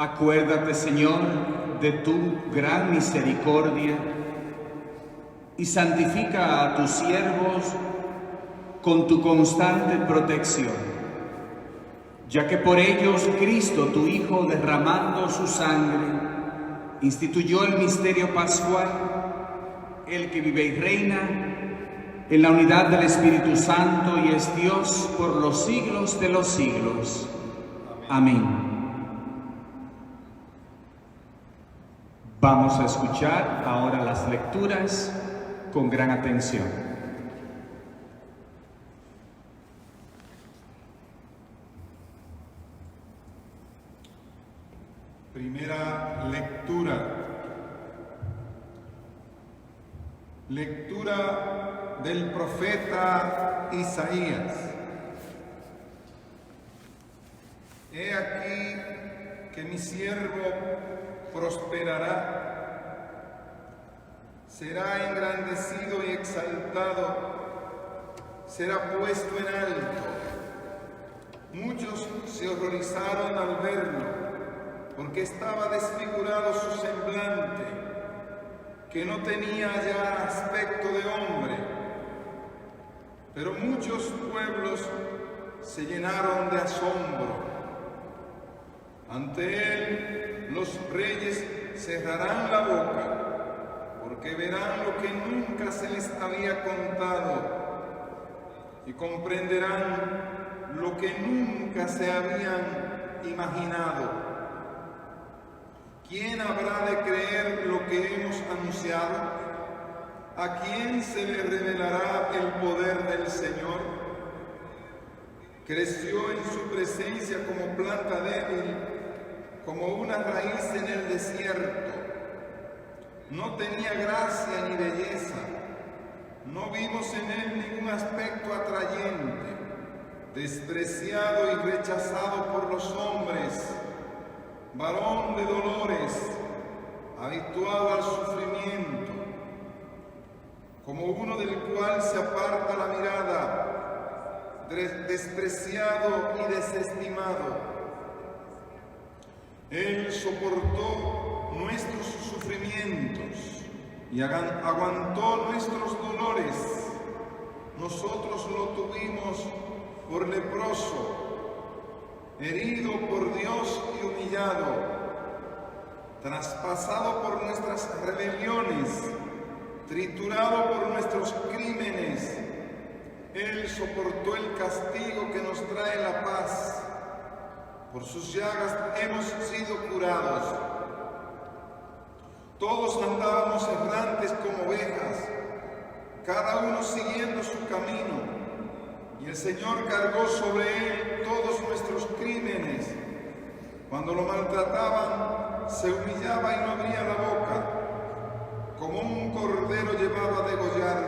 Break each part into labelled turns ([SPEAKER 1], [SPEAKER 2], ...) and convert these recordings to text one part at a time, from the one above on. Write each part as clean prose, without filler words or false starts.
[SPEAKER 1] Acuérdate, Señor, de tu gran misericordia y santifica a tus siervos con tu constante protección, ya que por ellos Cristo, tu Hijo, derramando su sangre, instituyó el misterio pascual, el que vive y reina en la unidad del Espíritu Santo y es Dios por los siglos de los siglos. Amén. Vamos a escuchar ahora las lecturas con gran atención.
[SPEAKER 2] Primera lectura. Lectura del profeta Isaías. He aquí que mi siervo prosperará, será engrandecido y exaltado, será puesto en alto. Muchos se horrorizaron al verlo, porque estaba desfigurado su semblante, que no tenía ya aspecto de hombre. Pero muchos pueblos se llenaron de asombro. Ante él los reyes cerrarán la boca, porque verán lo que nunca se les había contado y comprenderán lo que nunca se habían imaginado. ¿Quién habrá de creer lo que hemos anunciado? ¿A quién se le revelará el poder del Señor? Creció en su presencia como planta débil, como una raíz en el desierto. No tenía gracia ni belleza, no vimos en él ningún aspecto atrayente, despreciado y rechazado por los hombres, varón de dolores, habituado al sufrimiento, como uno del cual se aparta la mirada, despreciado y desestimado. Él soportó nuestros sufrimientos y aguantó nuestros dolores. Nosotros lo tuvimos por leproso, herido por Dios y humillado, traspasado por nuestras rebeliones, triturado por nuestros crímenes. Él soportó el castigo que nos trae la paz. Por sus llagas hemos sido curados. Todos andábamos errantes como ovejas, cada uno siguiendo su camino, y el Señor cargó sobre él todos nuestros crímenes. Cuando lo maltrataban, se humillaba y no abría la boca. Como un cordero llevado a degollar,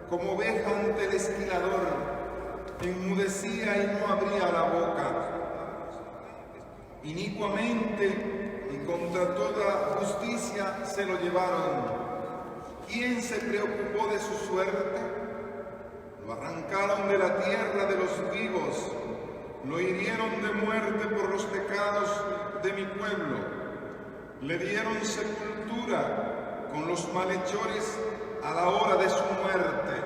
[SPEAKER 2] como oveja ante el esquilador, enmudecía y no abría la boca. Inicuamente y contra toda justicia se lo llevaron. ¿Quién se preocupó de su suerte? Lo arrancaron de la tierra de los vivos, lo hirieron de muerte por los pecados de mi pueblo. Le dieron sepultura con los malhechores a la hora de su muerte,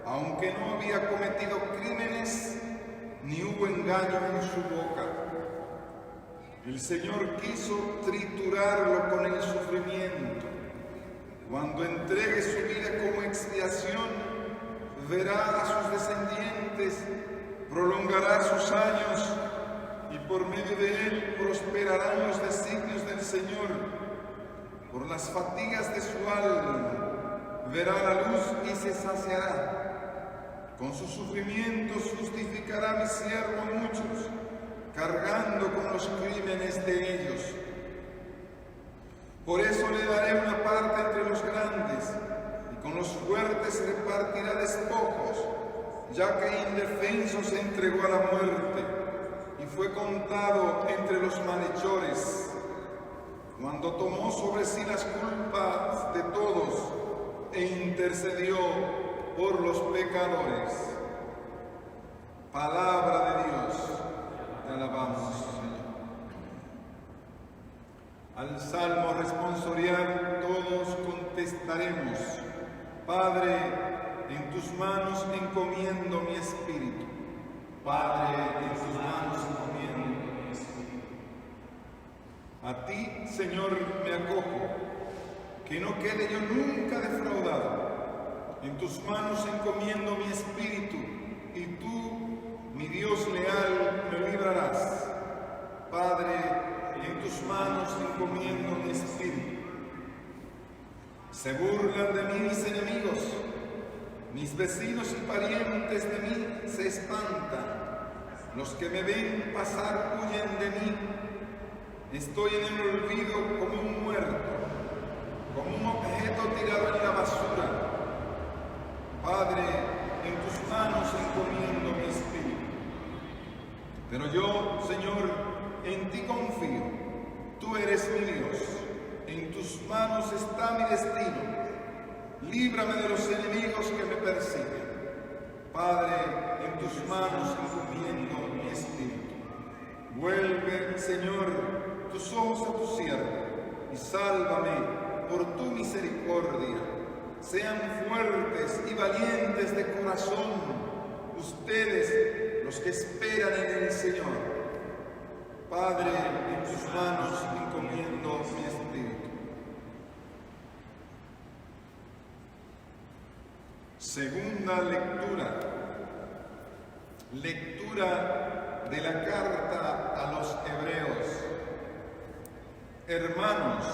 [SPEAKER 2] aunque no había cometido crímenes ni hubo engaño en su boca. El Señor quiso triturarlo con el sufrimiento. Cuando entregue su vida como expiación, verá a sus descendientes, prolongará sus años y por medio de él prosperarán los designios del Señor. Por las fatigas de su alma verá la luz y se saciará. Con sus sufrimientos justificará a mi siervo a muchos, cargando con los crímenes de ellos. Por eso le daré una parte entre los grandes, y con los fuertes repartirá despojos, ya que indefenso se entregó a la muerte, y fue contado entre los malhechores. Cuando tomó sobre sí las culpas de todos, e intercedió por los pecadores. Palabra de Dios. Te alabamos, Señor. Al salmo responsorial todos contestaremos: Padre, en tus manos encomiendo mi espíritu. Padre, en tus manos encomiendo mi espíritu. A ti, Señor, me acojo, que no quede yo nunca defraudado. En tus manos encomiendo mi espíritu, y tú, mi Dios leal, me librarás. Padre, en tus manos encomiendo mi espíritu. Se burlan de mí mis enemigos, mis vecinos y parientes de mí se espantan. Los que me ven pasar huyen de mí. Estoy en el olvido como un muerto, como un objeto tirado en la basura. Padre, en tus manos encomiendo mi espíritu. Pero yo, Señor, en ti confío. Tú eres mi Dios. En tus manos está mi destino. Líbrame de los enemigos que me persiguen. Padre, en tus manos encomiendo mi espíritu. Vuelve, Señor, tus ojos a tu siervo y sálvame por tu misericordia. Sean fuertes y valientes de corazón ustedes los que esperan en el Señor. Padre, en tus manos encomiendo mi espíritu. Segunda lectura. Lectura de la carta a los Hebreos. Hermanos,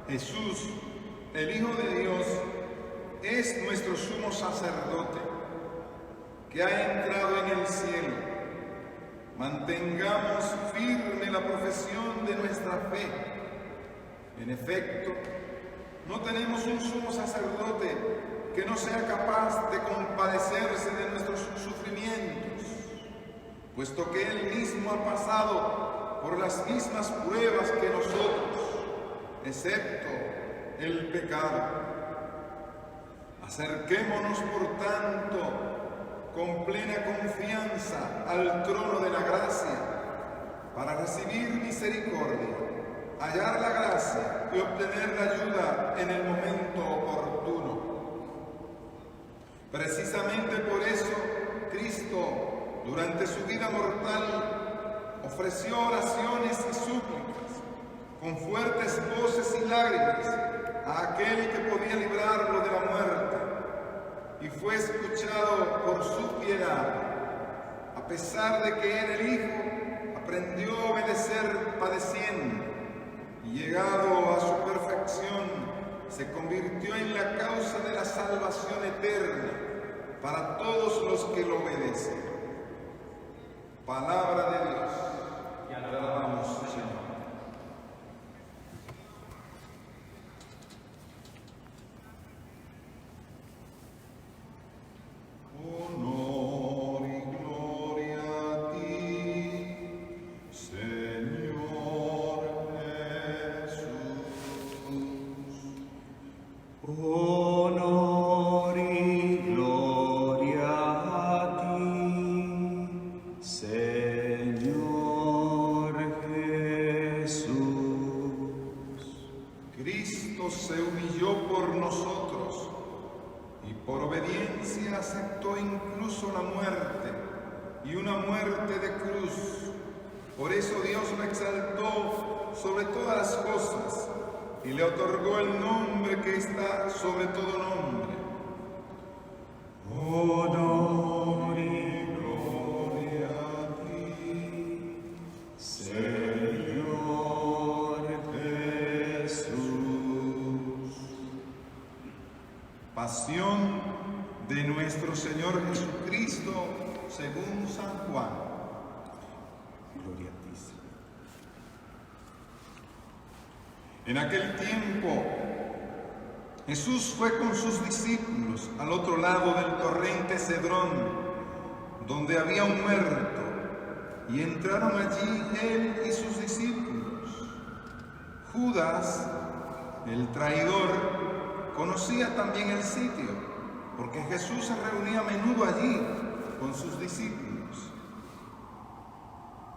[SPEAKER 2] Jesús, el Hijo de Dios, es nuestro sumo sacerdote, que ha entrado en el cielo. Mantengamos firme la profesión de nuestra fe. En efecto, no tenemos un sumo sacerdote que no sea capaz de compadecerse de nuestros sufrimientos, puesto que Él mismo ha pasado por las mismas pruebas que nosotros, excepto el pecado. Acerquémonos, por tanto, con plena confianza al trono de la gracia, para recibir misericordia, hallar la gracia y obtener la ayuda en el momento oportuno. Precisamente por eso, Cristo, durante su vida mortal, ofreció oraciones y súplicas, con fuertes voces y lágrimas, a aquel que podía librarlo de la muerte, y fue escuchado por su piedad. A pesar de que era el Hijo, aprendió a obedecer padeciendo, y llegado a su perfección, se convirtió en la causa de la salvación eterna para todos los que lo obedecen. Palabra de Dios. Y alabamos, Señor. Honor y gloria a ti, Señor Jesús.
[SPEAKER 1] Honor y gloria a ti, Señor Jesús.
[SPEAKER 2] Cristo se humilló por nosotros y por obediencia aceptó incluso la muerte, y una muerte de cruz. Por eso Dios lo exaltó sobre todas las cosas y le otorgó el nombre que está sobre todo nombre. Honor y gloria a ti, Señor Jesús. Pasión de nuestro Señor Jesucristo según San Juan.
[SPEAKER 1] Gloria a ti, Señor.
[SPEAKER 2] En aquel tiempo, Jesús fue con sus discípulos al otro lado del torrente Cedrón, donde había un huerto, y entraron allí él y sus discípulos. Judas, el traidor, conocía también el sitio, porque Jesús se reunía a menudo allí con sus discípulos.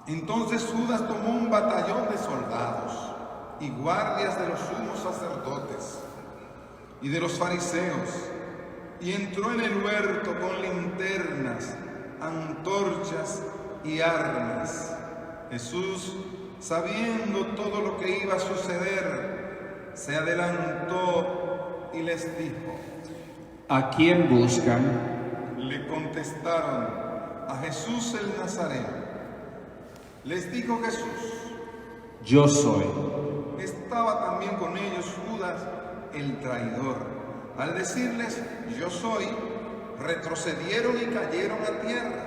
[SPEAKER 2] Entonces Judas tomó un batallón de soldados y guardias de los sumos sacerdotes y de los fariseos, y entró en el huerto con linternas, antorchas y armas. Jesús, sabiendo todo lo que iba a suceder, se adelantó y les dijo:
[SPEAKER 1] ¿A quién buscan?
[SPEAKER 2] Le contestaron: a Jesús el Nazareno. Les dijo Jesús:
[SPEAKER 1] Yo soy.
[SPEAKER 2] Estaba también con ellos Judas, el traidor. Al decirles: yo soy, retrocedieron y cayeron a tierra.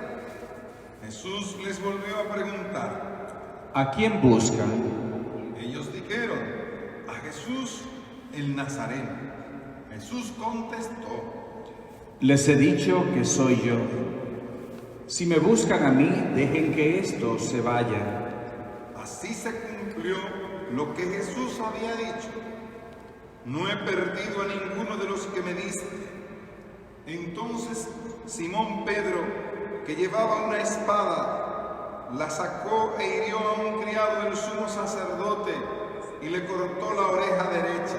[SPEAKER 2] Jesús les volvió a preguntar:
[SPEAKER 1] ¿A quién buscan?
[SPEAKER 2] Ellos dijeron: a Jesús el Nazareno. Jesús contestó:
[SPEAKER 1] Les he dicho que soy yo. Si me buscan a mí, dejen que estos se vayan.
[SPEAKER 2] Así se cumplió lo que Jesús había dicho: no he perdido a ninguno de los que me diste. Entonces Simón Pedro, que llevaba una espada, la sacó e hirió a un criado del sumo sacerdote y le cortó la oreja derecha.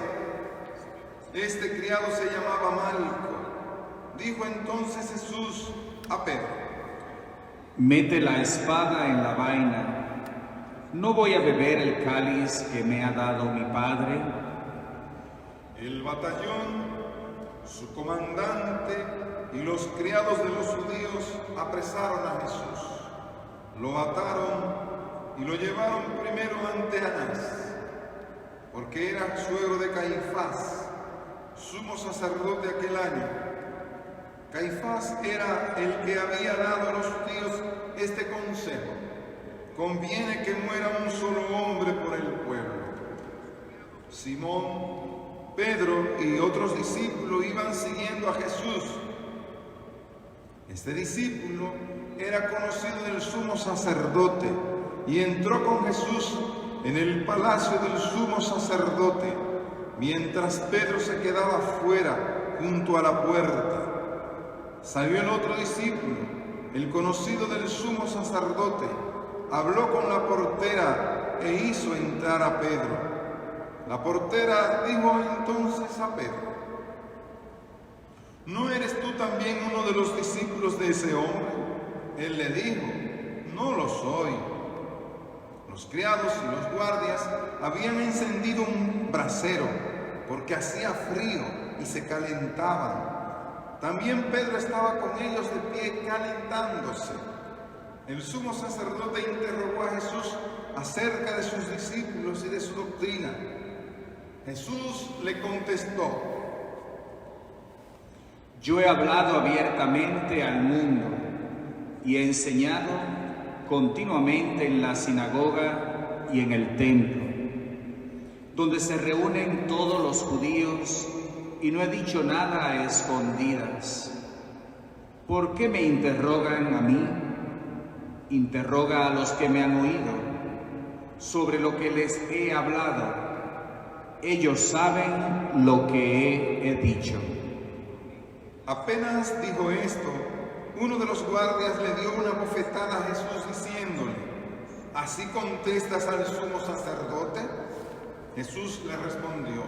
[SPEAKER 2] Este criado se llamaba Malco. Dijo entonces Jesús a Pedro:
[SPEAKER 1] Mete la espada en la vaina. ¿No voy a beber el cáliz que me ha dado mi Padre?
[SPEAKER 2] El batallón, su comandante y los criados de los judíos apresaron a Jesús. Lo ataron y lo llevaron primero ante Anás, porque era suegro de Caifás, sumo sacerdote aquel año. Caifás era el que había dado a los judíos este consejo: conviene que muera un solo hombre por el pueblo. Simón, Pedro y otros discípulos iban siguiendo a Jesús. Este discípulo era conocido del sumo sacerdote y entró con Jesús en el palacio del sumo sacerdote, mientras Pedro se quedaba fuera junto a la puerta. Salió el otro discípulo, el conocido del sumo sacerdote, habló con la portera e hizo entrar a Pedro. La portera dijo entonces a Pedro: ¿no eres tú también uno de los discípulos de ese hombre? Él le dijo: no lo soy. Los criados y los guardias habían encendido un brasero porque hacía frío y se calentaban. También Pedro estaba con ellos de pie calentándose. El sumo sacerdote interrogó a Jesús acerca de sus discípulos y de su doctrina. Jesús le contestó:
[SPEAKER 1] Yo he hablado abiertamente al mundo y he enseñado continuamente en la sinagoga y en el templo, donde se reúnen todos los judíos, y no he dicho nada a escondidas. ¿Por qué me interrogan a mí? Interroga a los que me han oído sobre lo que les he hablado. Ellos saben lo que he dicho.
[SPEAKER 2] Apenas dijo esto, uno de los guardias le dio una bofetada a Jesús diciéndole: ¿así contestas al sumo sacerdote? Jesús le respondió: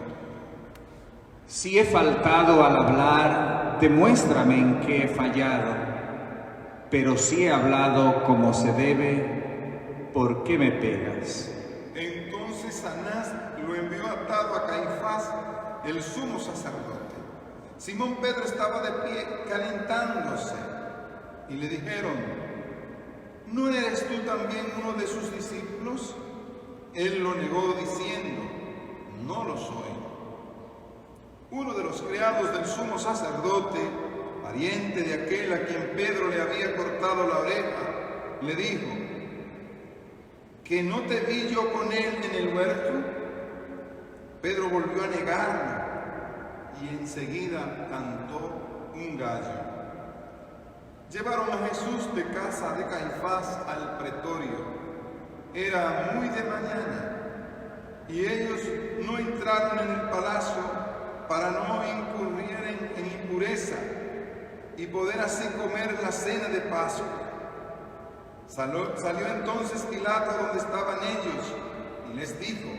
[SPEAKER 1] Si he faltado al hablar, demuéstrame en qué he fallado. Pero si he hablado como se debe, ¿por qué me pegas?
[SPEAKER 2] Entonces Anás lo envió atado a Caifás, el sumo sacerdote. Simón Pedro estaba de pie calentándose y le dijeron: ¿no eres tú también uno de sus discípulos? Él lo negó diciendo: no lo soy. Uno de los criados del sumo sacerdote, pariente de aquel a quien Pedro le había cortado la oreja, le dijo: ¿que no te vi yo con él en el huerto? Pedro volvió a negarlo y enseguida cantó un gallo. Llevaron a Jesús de casa de Caifás al pretorio. Era muy de mañana y ellos no entraron en el palacio para no incurrir en impureza y poder así comer la cena de Pascua. Salió entonces Pilato donde estaban ellos y les dijo: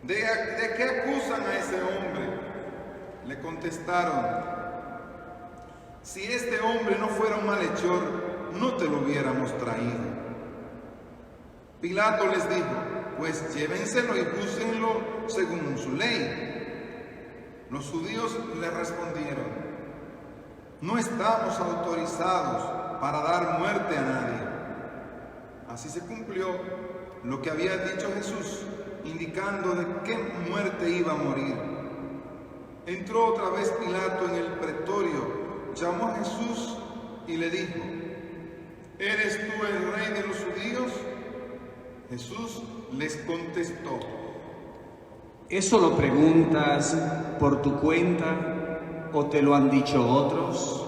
[SPEAKER 2] ¿De qué acusan a ese hombre? Le contestaron: si este hombre no fuera un malhechor, no te lo hubiéramos traído. Pilato les dijo: pues llévenselo y júzguenlo según su ley. Los judíos le respondieron: no estamos autorizados para dar muerte a nadie. Así se cumplió lo que había dicho Jesús, indicando de qué muerte iba a morir. Entró otra vez Pilato en el pretorio, llamó a Jesús y le dijo: ¿eres tú el rey de los judíos? Jesús les contestó:
[SPEAKER 1] ¿eso lo preguntas por tu cuenta o te lo han dicho otros?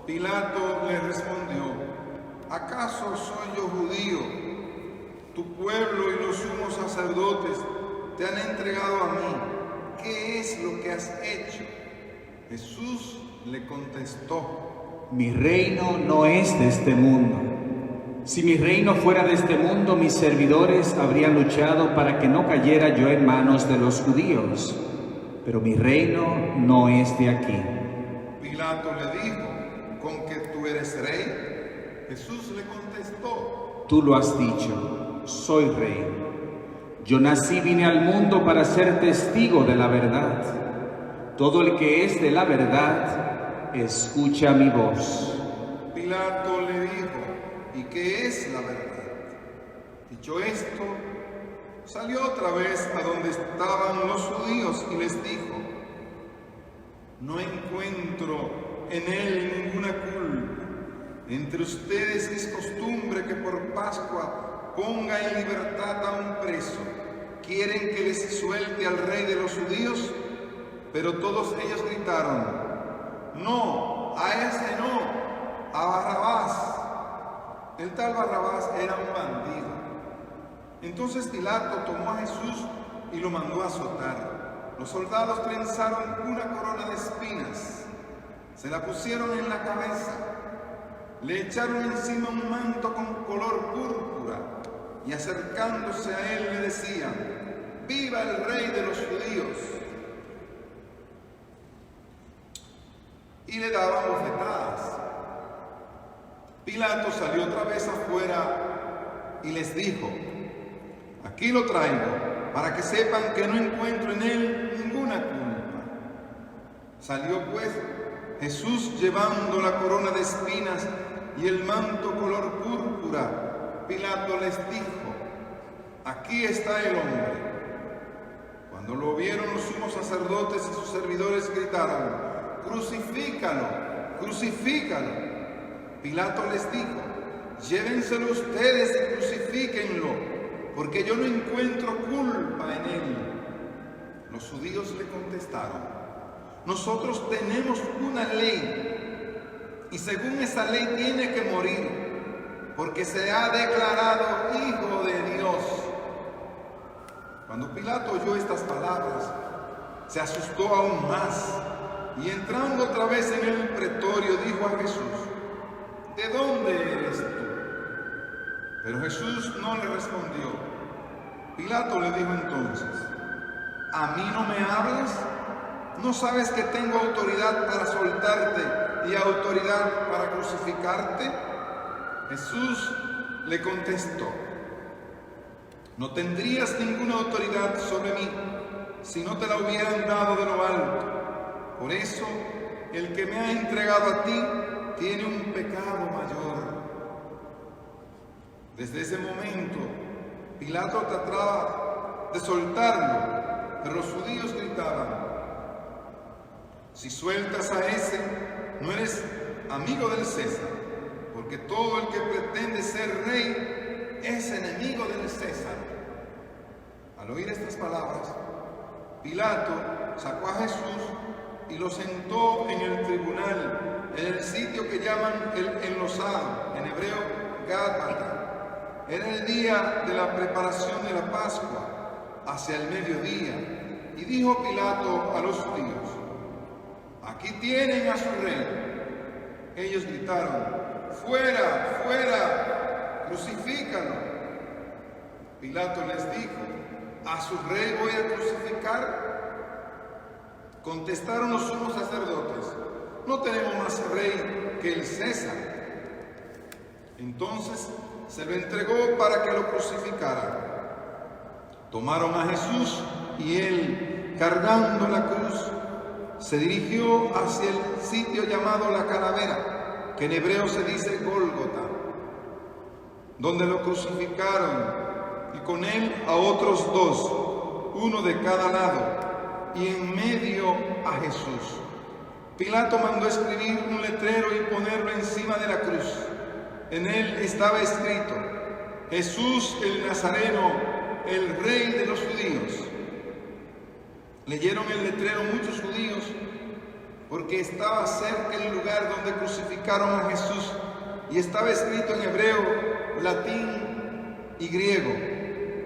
[SPEAKER 2] Pilato le respondió: ¿acaso soy yo judío? Tu pueblo y los sumos sacerdotes te han entregado a mí. ¿Qué es lo que has hecho? Jesús le contestó:
[SPEAKER 1] mi reino no es de este mundo. Si mi reino fuera de este mundo, mis servidores habrían luchado para que no cayera yo en manos de los judíos. Pero mi reino no es de aquí.
[SPEAKER 2] Pilato le dijo: ¿con que tú eres rey? Jesús le contestó:
[SPEAKER 1] tú lo has dicho, soy rey. Yo nací, vine al mundo para ser testigo de la verdad. Todo el que es de la verdad, escucha mi voz.
[SPEAKER 2] Pilato le dijo: ¿y qué es la verdad? Dicho esto, salió otra vez a donde estaban los judíos y les dijo: no encuentro en él ninguna culpa. Entre ustedes es costumbre que por Pascua ponga en libertad a un preso. ¿Quieren que les suelte al rey de los judíos? Pero todos ellos gritaron: no, a ese no, a Barrabás. El tal Barrabás era un bandido. Entonces Pilato tomó a Jesús y lo mandó a azotar. Los soldados trenzaron una corona de espinas, se la pusieron en la cabeza, le echaron encima un manto con color púrpura y acercándose a él le decían: ¡viva el rey de los judíos! Y le daban bofetadas. Pilato salió otra vez afuera y les dijo: aquí lo traigo, para que sepan que no encuentro en él ninguna culpa. Salió pues Jesús llevando la corona de espinas y el manto color púrpura. Pilato les dijo: aquí está el hombre. Cuando lo vieron los sumos sacerdotes y sus servidores gritaron: crucifícalo, crucifícalo. Pilato les dijo: llévenselo ustedes y crucifíquenlo, porque yo no encuentro culpa en él. Los judíos le contestaron: nosotros tenemos una ley, y según esa ley tiene que morir, porque se ha declarado hijo de Dios. Cuando Pilato oyó estas palabras, se asustó aún más, y entrando otra vez en el pretorio, dijo a Jesús: ¿de dónde eres tú? Pero Jesús no le respondió. Pilato le dijo entonces: ¿a mí no me hablas? ¿No sabes que tengo autoridad para soltarte y autoridad para crucificarte? Jesús le contestó: no tendrías ninguna autoridad sobre mí si no te la hubieran dado de lo alto. Por eso, el que me ha entregado a ti tiene un pecado mayor. Desde ese momento, Pilato trataba de soltarlo, pero los judíos gritaban: si sueltas a ese, no eres amigo del César, porque todo el que pretende ser rey es enemigo del César. Al oír estas palabras, Pilato sacó a Jesús y lo sentó en el tribunal, en el sitio que llaman el enlosado, en hebreo Gátbata. Era el día de la preparación de la Pascua, hacia el mediodía, y dijo Pilato a los judíos: aquí tienen a su rey. Ellos gritaron: ¡fuera, fuera! ¡Crucifícalo! Pilato les dijo: ¿A su rey voy a crucificar? Contestaron los sumos sacerdotes: no tenemos más rey que el César. Entonces se lo entregó para que lo crucificaran. Tomaron a Jesús y él, cargando la cruz, se dirigió hacia el sitio llamado La Calavera, que en hebreo se dice Gólgota, donde lo crucificaron, y con él a otros dos, uno de cada lado, y en medio a Jesús. Pilato mandó escribir un letrero y ponerlo encima de la cruz. En él estaba escrito: Jesús el Nazareno, el Rey de los judíos. Leyeron el letrero muchos judíos, porque estaba cerca el lugar donde crucificaron a Jesús, y estaba escrito en hebreo, latín y griego.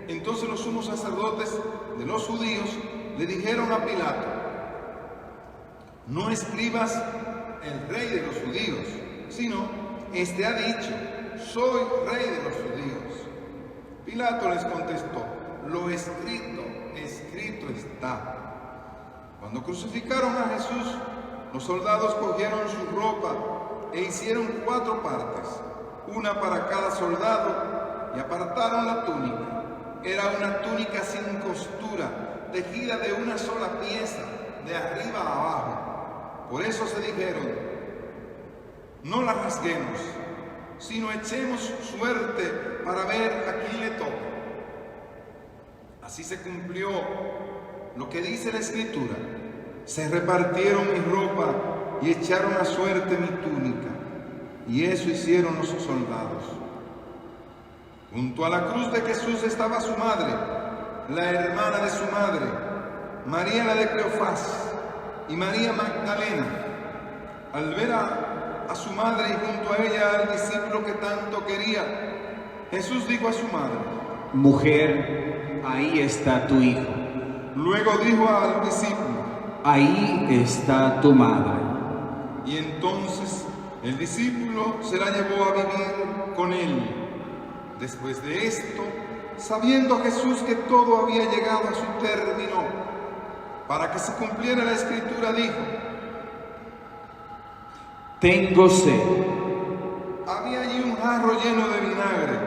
[SPEAKER 2] Entonces los sumos sacerdotes de los judíos le dijeron a Pilato: no escribas el Rey de los judíos, sino este ha dicho: soy Rey de los judíos. Pilato les contestó: lo escrito, escrito está. Cuando crucificaron a Jesús, los soldados cogieron su ropa e hicieron 4 partes, una para cada soldado, y apartaron la túnica. Era una túnica sin costura, tejida de una sola pieza, de arriba a abajo. Por eso se dijeron: no la rasguemos, sino echemos suerte para ver a quién le toca. Así se cumplió lo que dice la Escritura: se repartieron mi ropa y echaron a suerte mi túnica. Y eso hicieron los soldados. Junto a la cruz de Jesús estaba su madre, la hermana de su madre, María la de Cleofás y María Magdalena. Al ver a su madre y junto a ella al discípulo que tanto quería, Jesús dijo a su madre:
[SPEAKER 1] mujer, ahí está tu hijo.
[SPEAKER 2] Luego dijo al discípulo:
[SPEAKER 1] ahí está tu madre.
[SPEAKER 2] Y entonces el discípulo se la llevó a vivir con él. Después de esto, sabiendo Jesús que todo había llegado a su término, para que se cumpliera la Escritura, dijo:
[SPEAKER 1] tengo sed.
[SPEAKER 2] Había allí un jarro lleno de vinagre.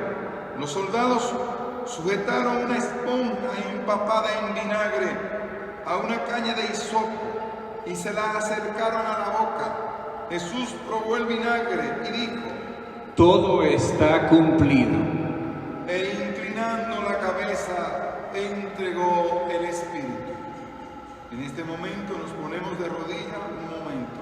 [SPEAKER 2] Los soldados sujetaron una esponja empapada en vinagre a una caña de hisopo y se la acercaron a la boca. Jesús probó el vinagre y dijo:
[SPEAKER 1] todo está cumplido.
[SPEAKER 2] E inclinando la cabeza, entregó el Espíritu. En este momento nos ponemos de rodillas un momento.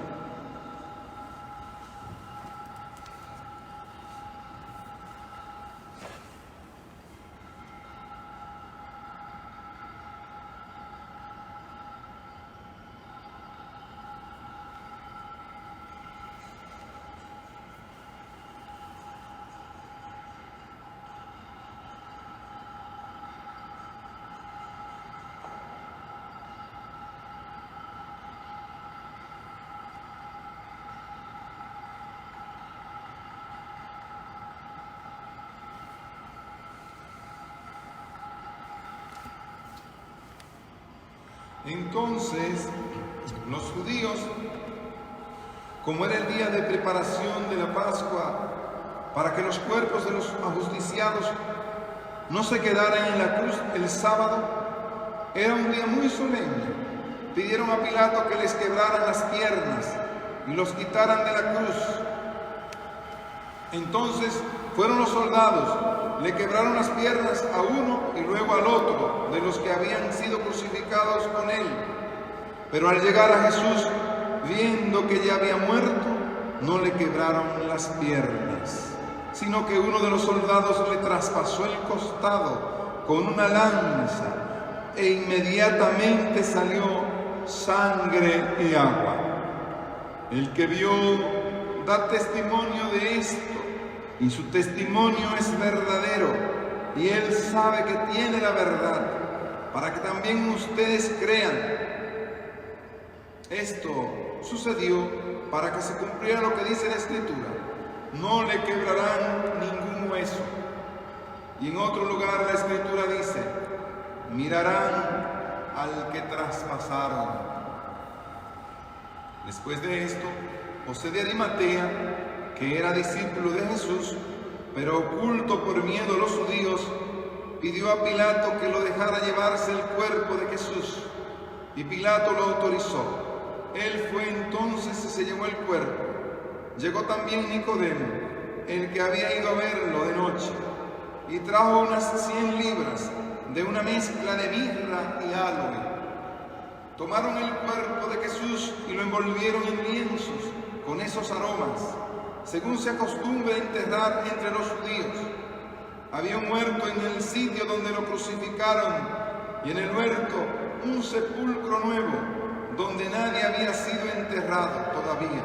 [SPEAKER 2] Entonces los judíos, como era el día de preparación de la Pascua, para que los cuerpos de los ajusticiados no se quedaran en la cruz el sábado, era un día muy solemne, pidieron a Pilato que les quebraran las piernas y los quitaran de la cruz. Entonces fueron los soldados, le quebraron las piernas a uno y luego al otro de los que habían sido crucificados con él. Pero al llegar a Jesús, viendo que ya había muerto, no le quebraron las piernas, sino que uno de los soldados le traspasó el costado con una lanza e inmediatamente salió sangre y agua. El que vio da testimonio de esto, y su testimonio es verdadero, y él sabe que tiene la verdad, para que también ustedes crean. Esto sucedió para que se cumpliera lo que dice la Escritura: no le quebrarán ningún hueso. Y en otro lugar la Escritura dice: mirarán al que traspasaron. Después de esto, José de Arimatea, que era discípulo de Jesús, pero oculto por miedo a los judíos, pidió a Pilato que lo dejara llevarse el cuerpo de Jesús, y Pilato lo autorizó. Él fue entonces y se llevó el cuerpo. Llegó también Nicodemo, el que había ido a verlo de noche, y trajo unas 100 libras de una mezcla de mirra y aloe. Tomaron el cuerpo de Jesús y lo envolvieron en lienzos con esos aromas, según se acostumbra enterrar entre los judíos. Había un huerto en el sitio donde lo crucificaron, y en el huerto un sepulcro nuevo, donde nadie había sido enterrado todavía.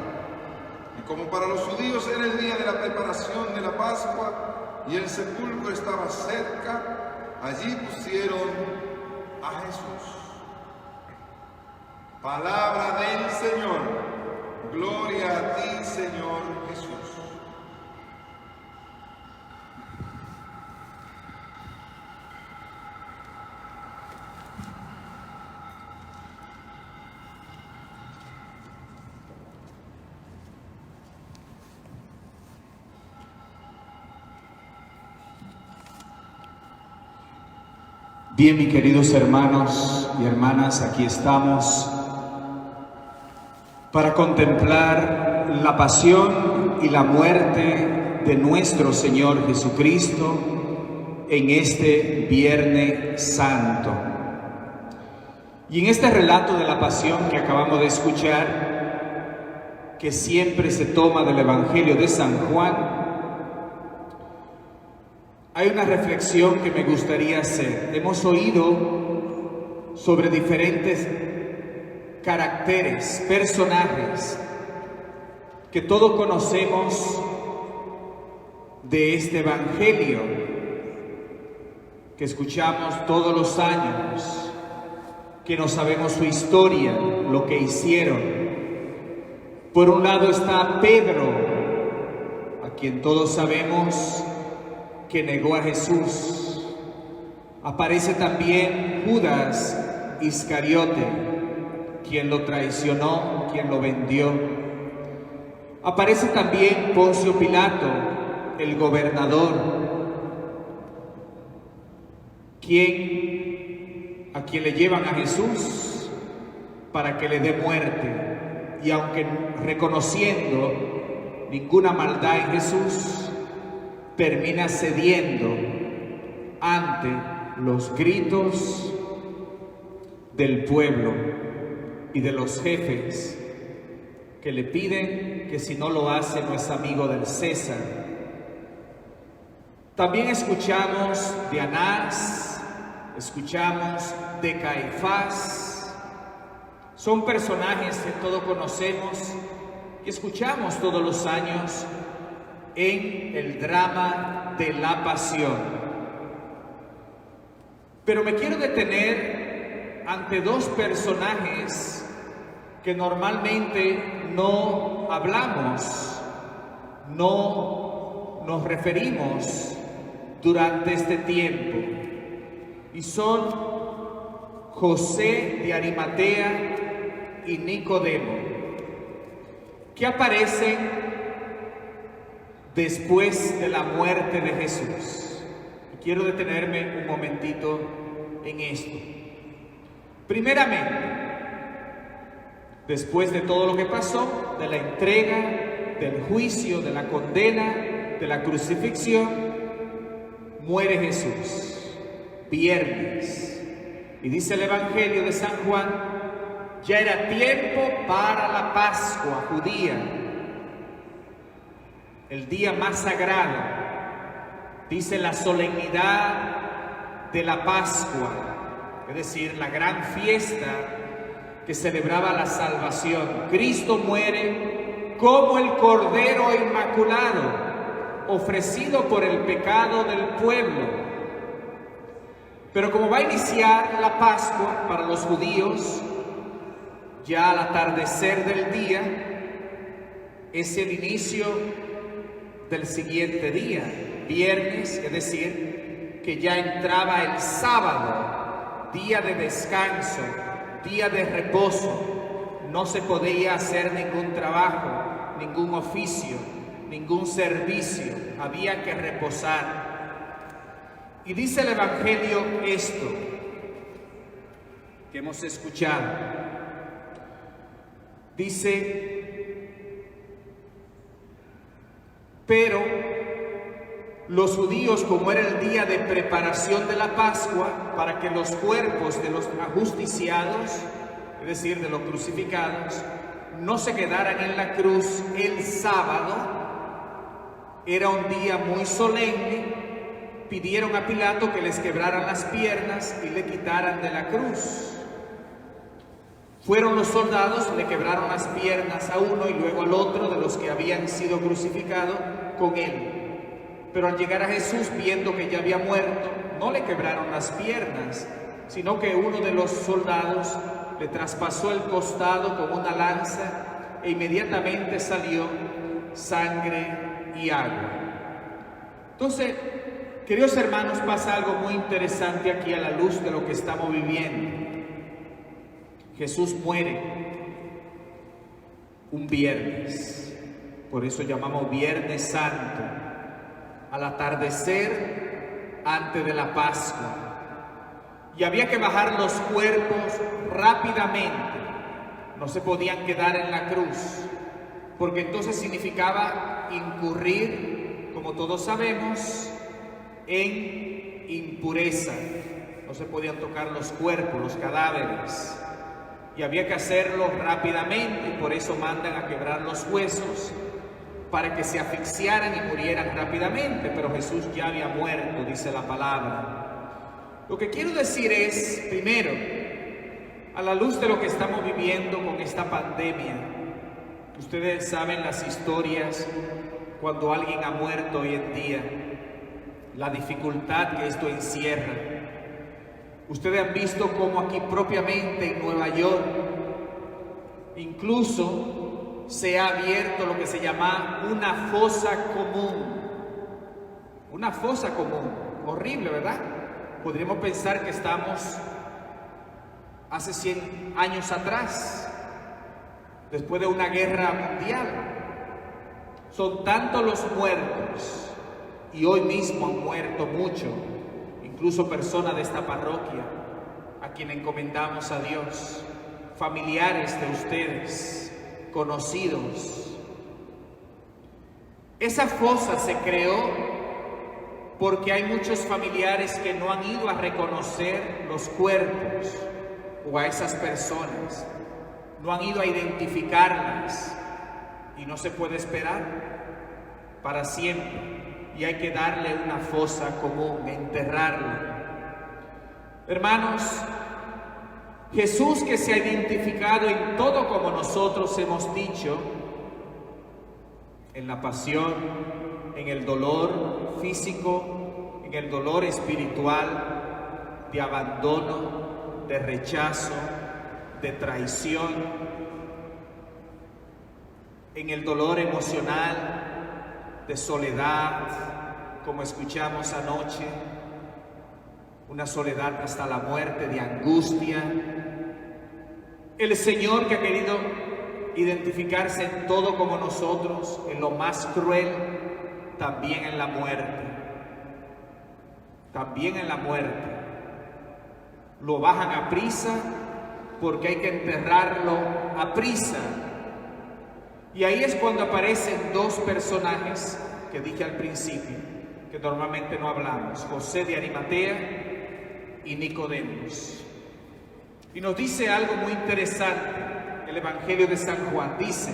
[SPEAKER 2] Y como para los judíos era el día de la preparación de la Pascua, y el sepulcro estaba cerca, allí pusieron a Jesús. Palabra del Señor. Gloria a ti, Señor Jesús.
[SPEAKER 1] Bien, mis queridos hermanos y hermanas, aquí estamos para contemplar la pasión y la muerte de nuestro Señor Jesucristo en este Viernes Santo. Y en este relato de la pasión que acabamos de escuchar, que siempre se toma del Evangelio de San Juan, hay una reflexión que me gustaría hacer. Hemos oído sobre diferentes caracteres, personajes, que todos conocemos de este Evangelio, que escuchamos todos los años, que no sabemos su historia, lo que hicieron. Por un lado está Pedro, a quien todos sabemos que negó a Jesús. Aparece también Judas Iscariote, quien lo traicionó, quien lo vendió. Aparece también Poncio Pilato, el gobernador, a quien le llevan a Jesús para que le dé muerte. Y aunque reconociendo ninguna maldad en Jesús, termina cediendo ante los gritos del pueblo y de los jefes que le piden que si no lo hace no es amigo del César. También escuchamos de Anás, escuchamos de Caifás. Son personajes que todos conocemos y escuchamos todos los años en el drama de la pasión. Pero me quiero detener ante dos personajes que normalmente no hablamos, no nos referimos durante este tiempo, y son José de Arimatea y Nicodemo, que aparecen después de la muerte de Jesús. Quiero detenerme un momentito en esto. Primeramente, después de todo lo que pasó, de la entrega, del juicio, de la condena, de la crucifixión, muere Jesús. Viernes. Y dice el Evangelio de San Juan, ya era tiempo para la Pascua judía, el día más sagrado, dice la solemnidad de la Pascua, es decir, la gran fiesta que celebraba la salvación. Cristo muere como el Cordero Inmaculado, ofrecido por el pecado del pueblo. Pero como va a iniciar la Pascua para los judíos, ya al atardecer del día, es el inicio del siguiente día, viernes, es decir, que ya entraba el sábado, día de descanso, día de reposo. No se podía hacer ningún trabajo, ningún oficio, ningún servicio. Había que reposar. Y dice el Evangelio esto que hemos escuchado. Dice, pero los judíos, como era el día de preparación de la Pascua, para que los cuerpos de los ajusticiados, es decir, de los crucificados, no se quedaran en la cruz el sábado, era un día muy solemne, pidieron a Pilato que les quebraran las piernas y le quitaran de la cruz. Fueron los soldados, le quebraron las piernas a uno y luego al otro de los que habían sido crucificados con él. Pero al llegar a Jesús, viendo que ya había muerto, no le quebraron las piernas, sino que uno de los soldados le traspasó el costado con una lanza e inmediatamente salió sangre y agua. Entonces, queridos hermanos, pasa algo muy interesante aquí a la luz de lo que estamos viviendo. Jesús muere un viernes, por eso llamamos Viernes Santo, al atardecer antes de la Pascua. Y había que bajar los cuerpos rápidamente, no se podían quedar en la cruz, porque entonces significaba incurrir, como todos sabemos, en impureza. No se podían tocar los cuerpos, los cadáveres, y había que hacerlo rápidamente, y por eso mandan a quebrar los huesos, para que se asfixiaran y murieran rápidamente, pero Jesús ya había muerto, dice la palabra. Lo que quiero decir es, primero, a la luz de lo que estamos viviendo con esta pandemia, ustedes saben las historias cuando alguien ha muerto hoy en día, la dificultad que esto encierra. Ustedes han visto cómo aquí propiamente en Nueva York, incluso se ha abierto lo que se llama una fosa común. Una fosa común, horrible, ¿verdad? Podríamos pensar que estamos hace 100 años atrás, después de una guerra mundial. Son tantos los muertos, y hoy mismo han muerto muchos, incluso personas de esta parroquia, a quien encomendamos a Dios, familiares de ustedes, conocidos. Esa fosa se creó porque hay muchos familiares que no han ido a reconocer los cuerpos o a esas personas, no han ido a identificarlas, y no se puede esperar para siempre, y hay que darle una fosa común, enterrarla. Hermanos, Jesús, que se ha identificado en todo como nosotros hemos dicho, en la pasión, en el dolor físico, en el dolor espiritual, de abandono, de rechazo, de traición, en el dolor emocional, de soledad, como escuchamos anoche, una soledad hasta la muerte, de angustia. El Señor, que ha querido identificarse en todo como nosotros, en lo más cruel, también en la muerte. También en la muerte. Lo bajan a prisa porque hay que enterrarlo a prisa. Y ahí es cuando aparecen dos personajes que dije al principio, que normalmente no hablamos: José de Arimatea y Nicodemos. Y nos dice algo muy interesante el Evangelio de San Juan. Dice,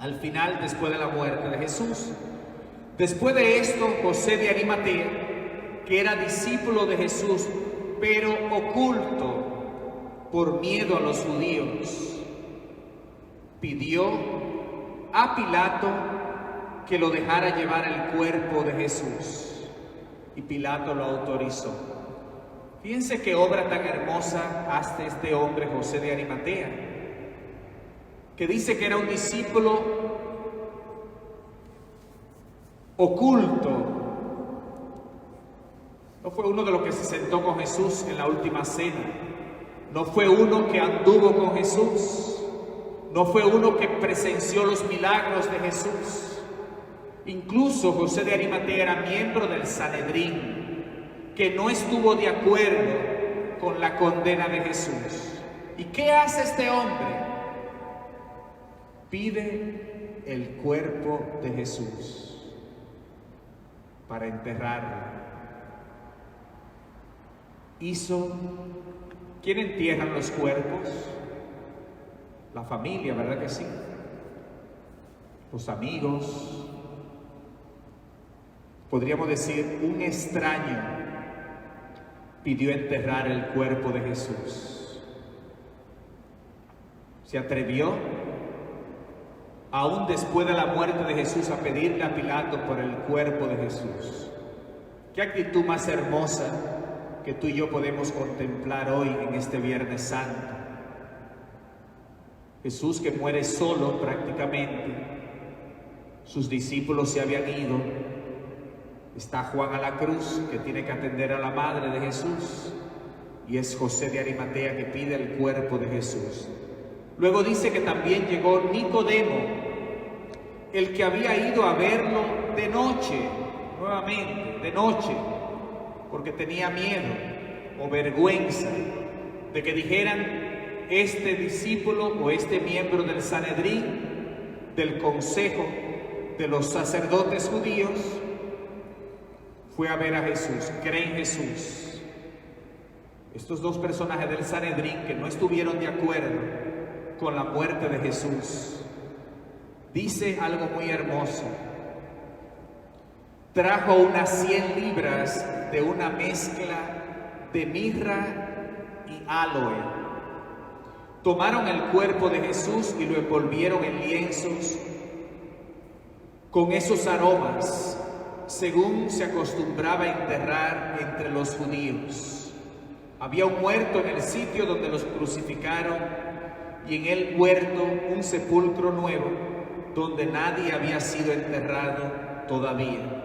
[SPEAKER 1] al final, después de la muerte de Jesús: después de esto, José de Arimatea, que era discípulo de Jesús, pero oculto por miedo a los judíos, pidió a Pilato que lo dejara llevar el cuerpo de Jesús, y Pilato lo autorizó. Fíjense qué obra tan hermosa hace este hombre, José de Arimatea, que dice que era un discípulo oculto. No fue uno de los que se sentó con Jesús en la última cena. No fue uno que anduvo con Jesús. No fue uno que presenció los milagros de Jesús. Incluso José de Arimatea era miembro del Sanedrín, que no estuvo de acuerdo con la condena de Jesús. ¿Y qué hace este hombre? Pide el cuerpo de Jesús para enterrarlo. ¿Quién entierran los cuerpos? La familia, ¿verdad que sí? Los amigos. Podríamos decir, un extraño pidió enterrar el cuerpo de Jesús. Se atrevió, aún después de la muerte de Jesús, a pedirle a Pilato por el cuerpo de Jesús. ¿Qué actitud más hermosa que tú y yo podemos contemplar hoy en este Viernes Santo? Jesús, que muere solo prácticamente, sus discípulos se habían ido, está Juan a la cruz, que tiene que atender a la madre de Jesús, y es José de Arimatea que pide el cuerpo de Jesús. Luego dice que también llegó Nicodemo, el que había ido a verlo de noche, nuevamente, de noche, porque tenía miedo o vergüenza de que dijeran: este discípulo o este miembro del Sanedrín, del consejo de los sacerdotes judíos, fue a ver a Jesús, cree en Jesús. Estos dos personajes del Sanedrín que no estuvieron de acuerdo con la muerte de Jesús, dice algo muy hermoso. Trajo unas 100 libras de una mezcla de mirra y aloe. Tomaron el cuerpo de Jesús y lo envolvieron en lienzos con esos aromas, según se acostumbraba a enterrar entre los judíos. Había un muerto en el sitio donde los crucificaron, y en el huerto un sepulcro nuevo donde nadie había sido enterrado todavía.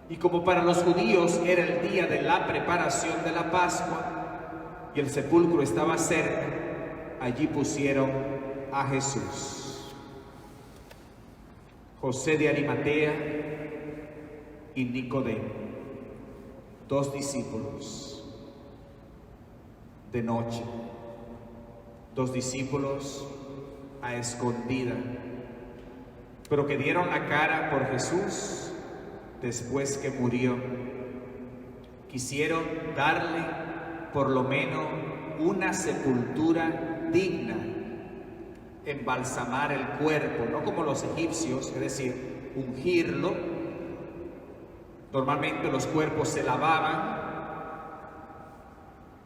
[SPEAKER 1] Y como para los judíos era el día de la preparación de la Pascua y el sepulcro estaba cerca, allí pusieron a Jesús. José de Arimatea y Nicodemo, dos discípulos, de noche, dos discípulos a escondida, pero que dieron la cara por Jesús después que murió. Quisieron darle por lo menos una sepultura digna, embalsamar el cuerpo, no como los egipcios, es decir, ungirlo. Normalmente los cuerpos se lavaban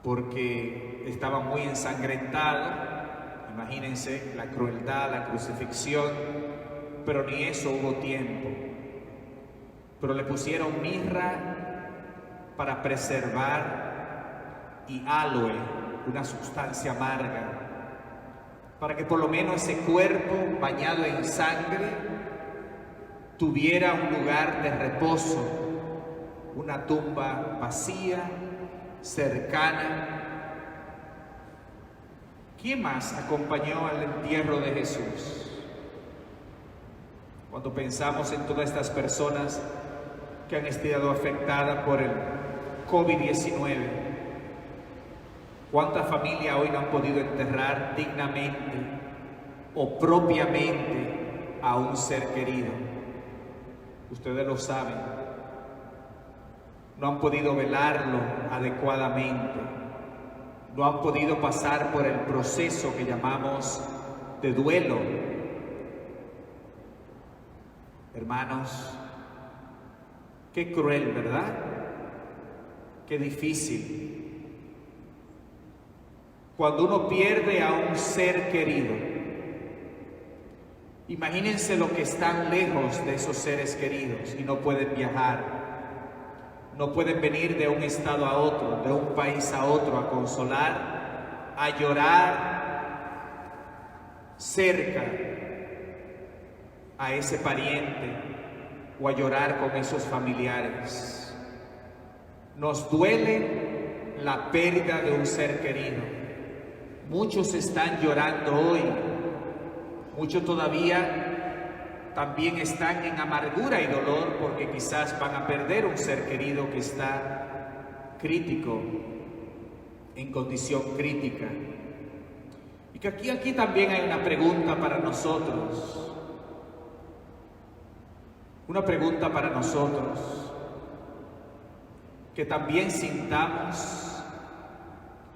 [SPEAKER 1] porque estaban muy ensangrentados. Imagínense la crueldad, la crucifixión, pero ni eso hubo tiempo. Pero le pusieron mirra para preservar y aloe, una sustancia amarga, para que por lo menos ese cuerpo bañado en sangre tuviera un lugar de reposo, una tumba vacía, cercana. ¿Quién más acompañó al entierro de Jesús? Cuando pensamos en todas estas personas que han estado afectadas por el COVID-19, ¿cuántas familias hoy no han podido enterrar dignamente o propiamente a un ser querido? Ustedes lo saben. No han podido velarlo adecuadamente. No han podido pasar por el proceso que llamamos de duelo. Hermanos, qué cruel, ¿verdad? Qué difícil. Cuando uno pierde a un ser querido, imagínense los que están lejos de esos seres queridos y no pueden viajar. No pueden venir de un estado a otro, de un país a otro a consolar, a llorar cerca a ese pariente o a llorar con esos familiares. Nos duele la pérdida de un ser querido. Muchos están llorando hoy. Muchos todavía también están en amargura y dolor porque quizás van a perder un ser querido que está crítico, en condición crítica. Y que aquí también hay una pregunta para nosotros. Una pregunta para nosotros. Que también sintamos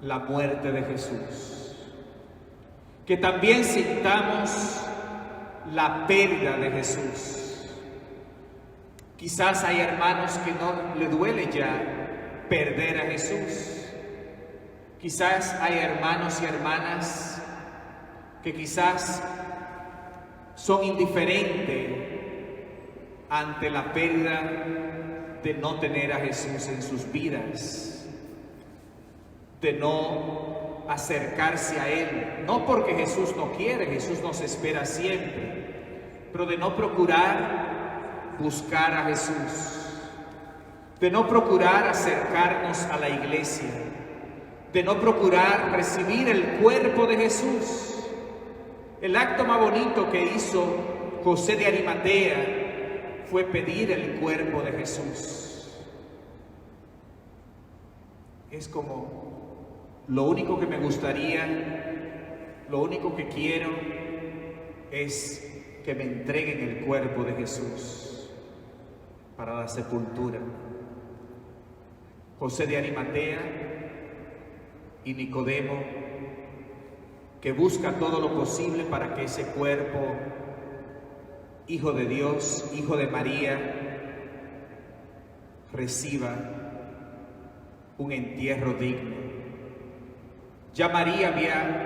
[SPEAKER 1] la muerte de Jesús. Que también sintamos la pérdida de Jesús. Quizás hay hermanos que no le duele ya perder a Jesús. Quizás hay hermanos y hermanas que quizás son indiferentes ante la pérdida de no tener a Jesús en sus vidas, de no acercarse a Él, no porque Jesús no quiere, Jesús nos espera siempre, pero de no procurar buscar a Jesús, de no procurar acercarnos a la iglesia, de no procurar recibir el cuerpo de Jesús. El acto más bonito que hizo José de Arimatea fue pedir el cuerpo de Jesús. Es como lo único que me gustaría, lo único que quiero es que me entreguen el cuerpo de Jesús para la sepultura. José de Arimatea y Nicodemo, que busca todo lo posible para que ese cuerpo, Hijo de Dios, Hijo de María, reciba un entierro digno. Ya María había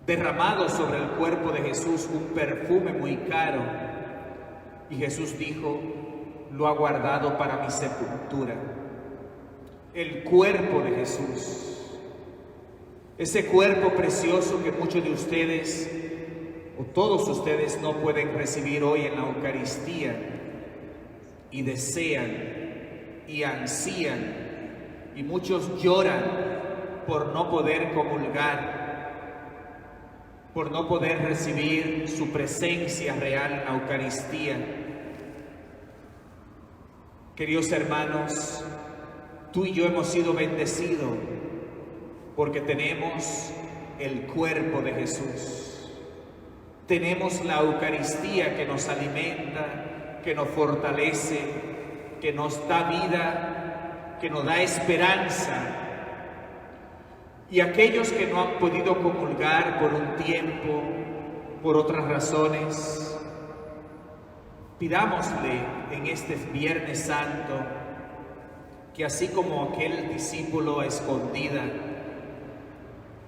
[SPEAKER 1] derramado sobre el cuerpo de Jesús un perfume muy caro y Jesús dijo: lo ha guardado para mi sepultura. El cuerpo de Jesús, ese cuerpo precioso que muchos de ustedes o todos ustedes no pueden recibir hoy en la Eucaristía y desean y ansían, y muchos lloran por no poder comulgar, por no poder recibir su presencia real en la Eucaristía. Queridos hermanos, tú y yo hemos sido bendecidos porque tenemos el cuerpo de Jesús. Tenemos la Eucaristía que nos alimenta, que nos fortalece, que nos da vida, que nos da esperanza. Y aquellos que no han podido comulgar por un tiempo, por otras razones, pidámosle en este Viernes Santo que así como aquel discípulo a escondida,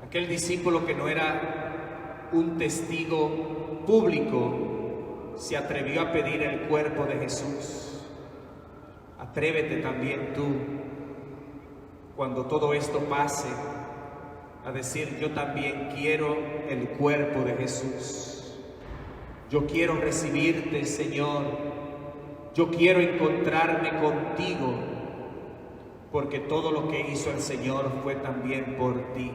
[SPEAKER 1] aquel discípulo que no era un testigo público, se atrevió a pedir el cuerpo de Jesús, atrévete también tú, cuando todo esto pase, a decir: yo también quiero el cuerpo de Jesús. Yo quiero recibirte, Señor. Yo quiero encontrarme contigo, porque todo lo que hizo el Señor fue también por ti.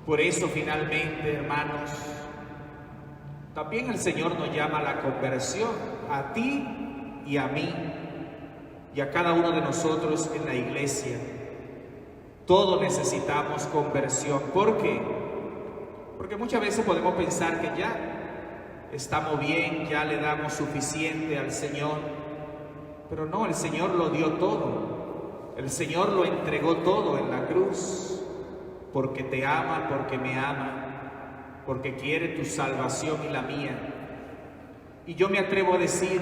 [SPEAKER 1] Por eso, finalmente, hermanos, también el Señor nos llama a la conversión, a ti y a mí, y a cada uno de nosotros en la iglesia. Todos necesitamos conversión. ¿Por qué? Porque muchas veces podemos pensar que ya estamos bien, ya le damos suficiente al Señor, pero no, el Señor lo dio todo. El Señor lo entregó todo en la cruz, porque te ama, porque me ama, porque quiere tu salvación y la mía. Y yo me atrevo a decir,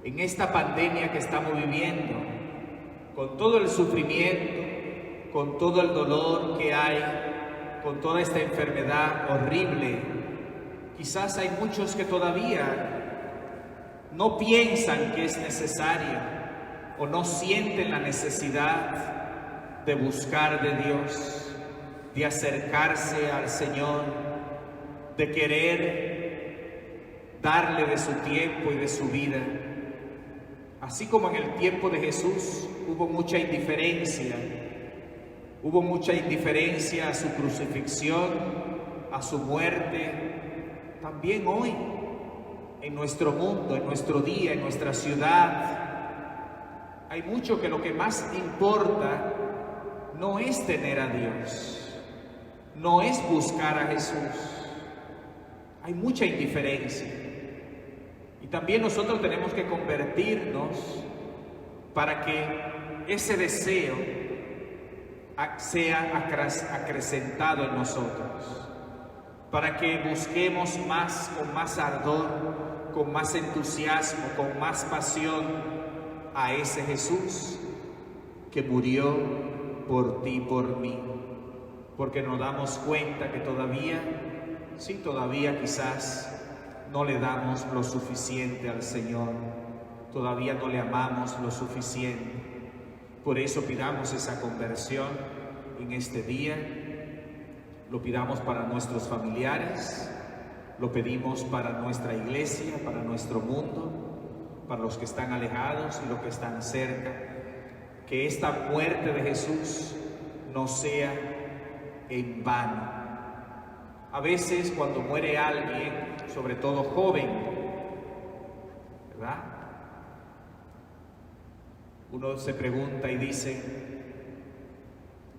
[SPEAKER 1] en esta pandemia que estamos viviendo, con todo el sufrimiento, con todo el dolor que hay, con toda esta enfermedad horrible, quizás hay muchos que todavía no piensan que es necesario o no sienten la necesidad de buscar de Dios, de acercarse al Señor, de querer darle de su tiempo y de su vida. Así como en el tiempo de Jesús hubo mucha indiferencia a su crucifixión, a su muerte, también hoy, en nuestro mundo, en nuestro día, en nuestra ciudad, hay mucho que lo que más importa no es tener a Dios, no es buscar a Jesús. Hay mucha indiferencia. Y también nosotros tenemos que convertirnos para que ese deseo sea acrecentado en nosotros, para que busquemos más, con más ardor, con más entusiasmo, con más pasión a ese Jesús que murió por ti, por mí, porque nos damos cuenta que todavía quizás no le damos lo suficiente al Señor, todavía no le amamos lo suficiente. Por eso pidamos esa conversión en este día, lo pidamos para nuestros familiares, lo pedimos para nuestra iglesia, para nuestro mundo, para los que están alejados y los que están cerca, que esta muerte de Jesús no sea en vano. A veces cuando muere alguien, sobre todo joven, ¿verdad? Uno se pregunta y dice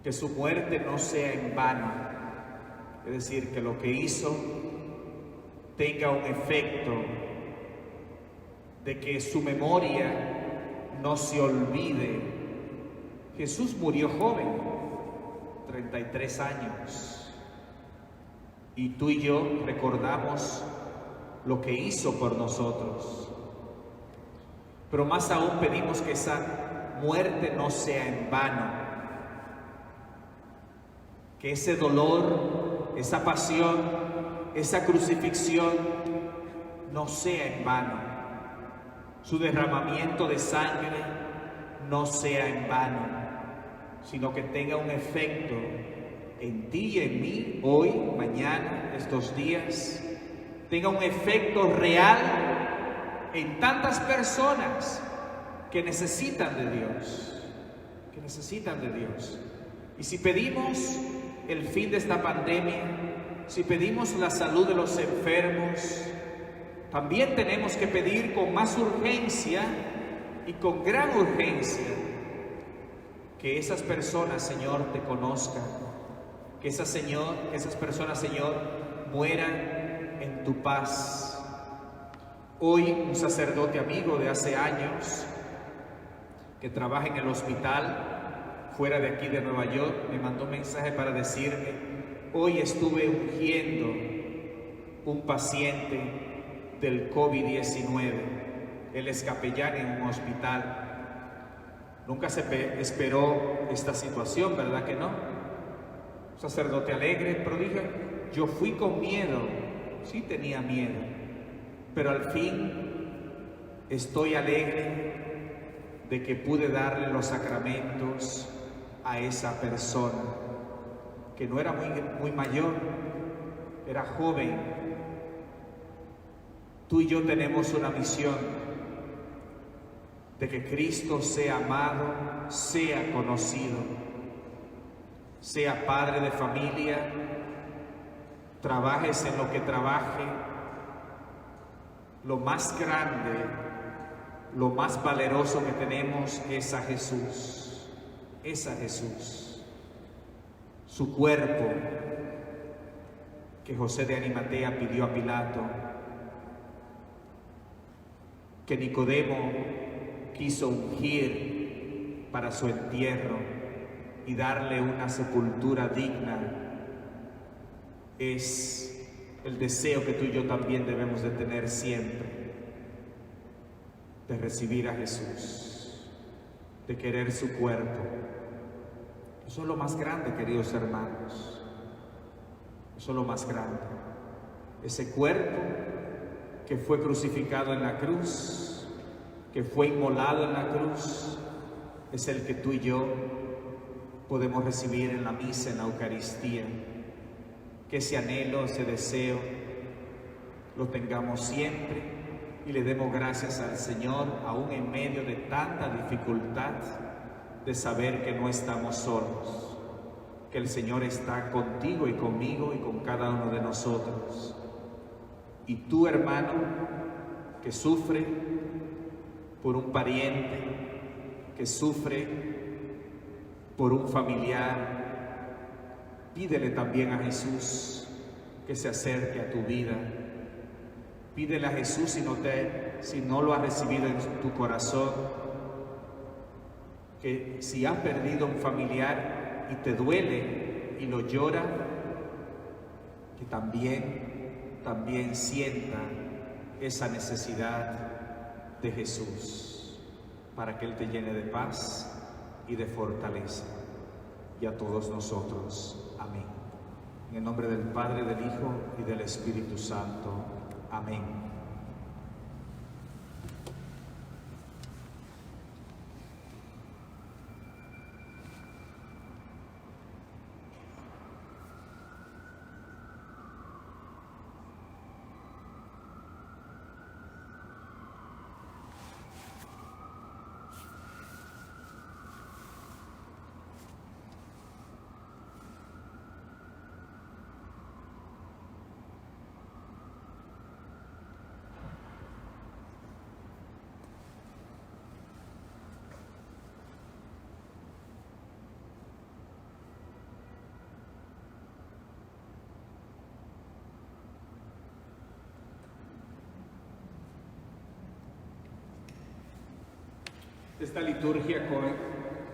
[SPEAKER 1] que su muerte no sea en vano, es decir, que lo que hizo tenga un efecto de que su memoria no se olvide. Jesús murió joven, 33 años. Y tú y yo recordamos lo que hizo por nosotros. Pero más aún pedimos que esa muerte no sea en vano. Que ese dolor, esa pasión, esa crucifixión no sea en vano. Su derramamiento de sangre no sea en vano, sino que tenga un efecto en ti y en mí, hoy, mañana, estos días, tenga un efecto real en tantas personas que necesitan de Dios, Y si pedimos el fin de esta pandemia, si pedimos la salud de los enfermos, también tenemos que pedir con más urgencia y con gran urgencia que esas personas, Señor, te conozcan. Que esas personas, Señor, mueran en tu paz. Hoy un sacerdote amigo de hace años que trabaja en el hospital fuera de aquí de Nueva York me mandó un mensaje para decirme: hoy estuve ungiendo un paciente del COVID-19. Él es capellán en un hospital. Nunca se esperó esta situación, ¿verdad que no? Sacerdote alegre, pero dije, yo fui con miedo, sí tenía miedo, pero al fin estoy alegre de que pude darle los sacramentos a esa persona, que no era muy mayor, era joven. Tú y yo tenemos una misión de que Cristo sea amado, sea conocido, sea padre de familia, trabajes en lo que trabaje, lo más grande, lo más valeroso que tenemos es a Jesús, su cuerpo que José de Arimatea pidió a Pilato, que Nicodemo quiso ungir para su entierro y darle una sepultura digna, es el deseo que tú y yo también debemos de tener siempre, de recibir a Jesús, de querer su cuerpo. Eso es lo más grande, queridos hermanos, eso es lo más grande. Ese cuerpo que fue crucificado en la cruz, que fue inmolado en la cruz, es el que tú y yo podemos recibir en la misa, en la Eucaristía. Que ese anhelo, ese deseo, lo tengamos siempre y le demos gracias al Señor, aún en medio de tanta dificultad, de saber que no estamos solos, que el Señor está contigo y conmigo y con cada uno de nosotros. Y tú, hermano, que sufre por un pariente, que sufre por un familiar, pídele también a Jesús que se acerque a tu vida. Pídele a Jesús si no lo has recibido en tu corazón, que si has perdido un familiar y te duele y lo llora, que también sienta esa necesidad de Jesús, para que Él te llene de paz y de fortaleza, y a todos nosotros. Amén. En el nombre del Padre, del Hijo y del Espíritu Santo. Amén. Esta liturgia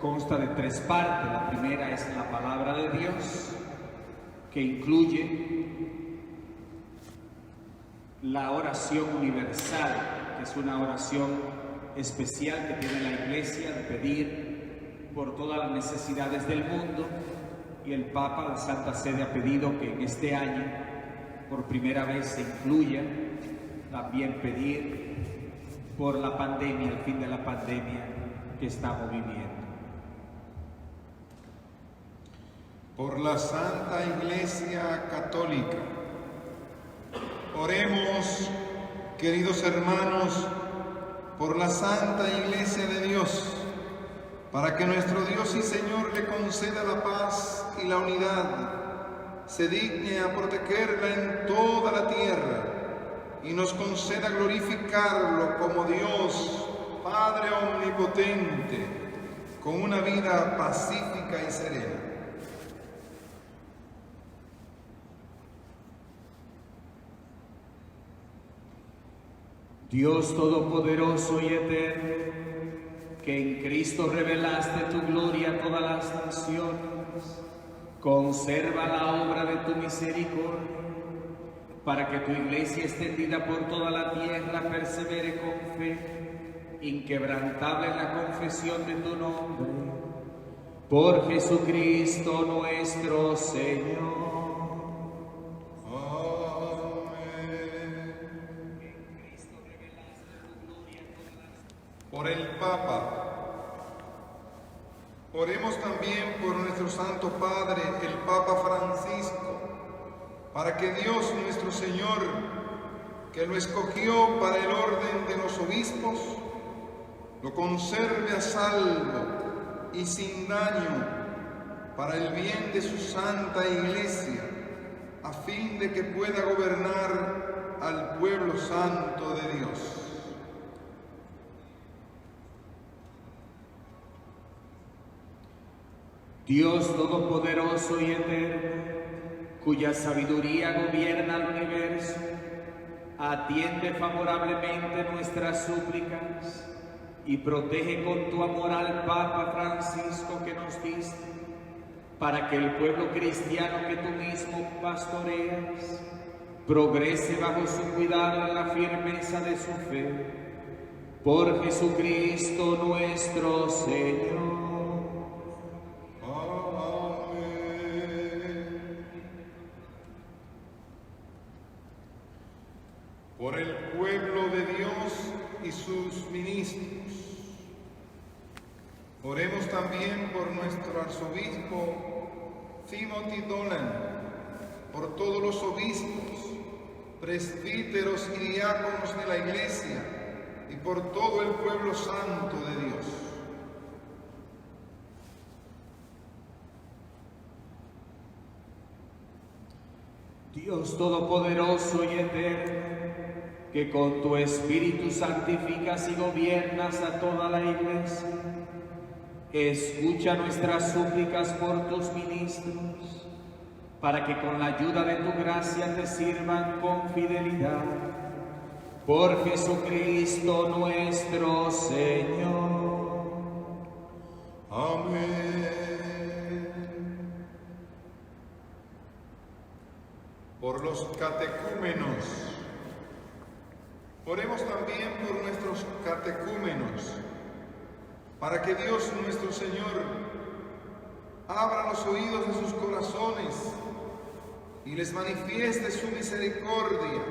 [SPEAKER 1] consta de 3 partes. La primera es la palabra de Dios, que incluye la oración universal, que es una oración especial que tiene la Iglesia de pedir por todas las necesidades del mundo, y el Papa, la Santa Sede, ha pedido que en este año, por primera vez, se incluya también pedir por la pandemia, el fin de la pandemia que estamos viviendo.
[SPEAKER 2] Por la Santa Iglesia Católica. Oremos, queridos hermanos, por la Santa Iglesia de Dios, para que nuestro Dios y Señor le conceda la paz y la unidad, se digne a protegerla en toda la tierra y nos conceda glorificarlo como Dios, Padre omnipotente, con una vida pacífica y serena.
[SPEAKER 1] Dios Todopoderoso y Eterno, que en Cristo revelaste tu gloria a todas las naciones, conserva la obra de tu misericordia, para que tu Iglesia extendida por toda la tierra persevere con fe, inquebrantable en la confesión de tu nombre, por Jesucristo nuestro Señor.
[SPEAKER 2] Por el Papa. Oremos también por nuestro Santo Padre, el Papa Francisco, para que Dios nuestro Señor, que lo escogió para el orden de los obispos, lo conserve a salvo y sin daño para el bien de su Santa Iglesia, a fin de que pueda gobernar al pueblo santo de Dios.
[SPEAKER 1] Dios Todopoderoso y Eterno, cuya sabiduría gobierna el universo, atiende favorablemente nuestras súplicas y protege con tu amor al Papa Francisco que nos diste, para que el pueblo cristiano que tú mismo pastoreas progrese bajo su cuidado en la firmeza de su fe. Por Jesucristo nuestro Señor.
[SPEAKER 2] Por el pueblo de Dios y sus ministros. Oremos también por nuestro arzobispo Timothy Dolan, por todos los obispos, presbíteros y diáconos de la Iglesia y por todo el pueblo santo de Dios.
[SPEAKER 1] Dios Todopoderoso y Eterno, que con tu Espíritu santificas y gobiernas a toda la Iglesia, escucha nuestras súplicas por tus ministros, para que con la ayuda de tu gracia te sirvan con fidelidad. Por Jesucristo nuestro Señor.
[SPEAKER 2] Amén. Por los catecúmenos. Oremos también por nuestros catecúmenos, para que Dios nuestro Señor abra los oídos de sus corazones y les manifieste su misericordia,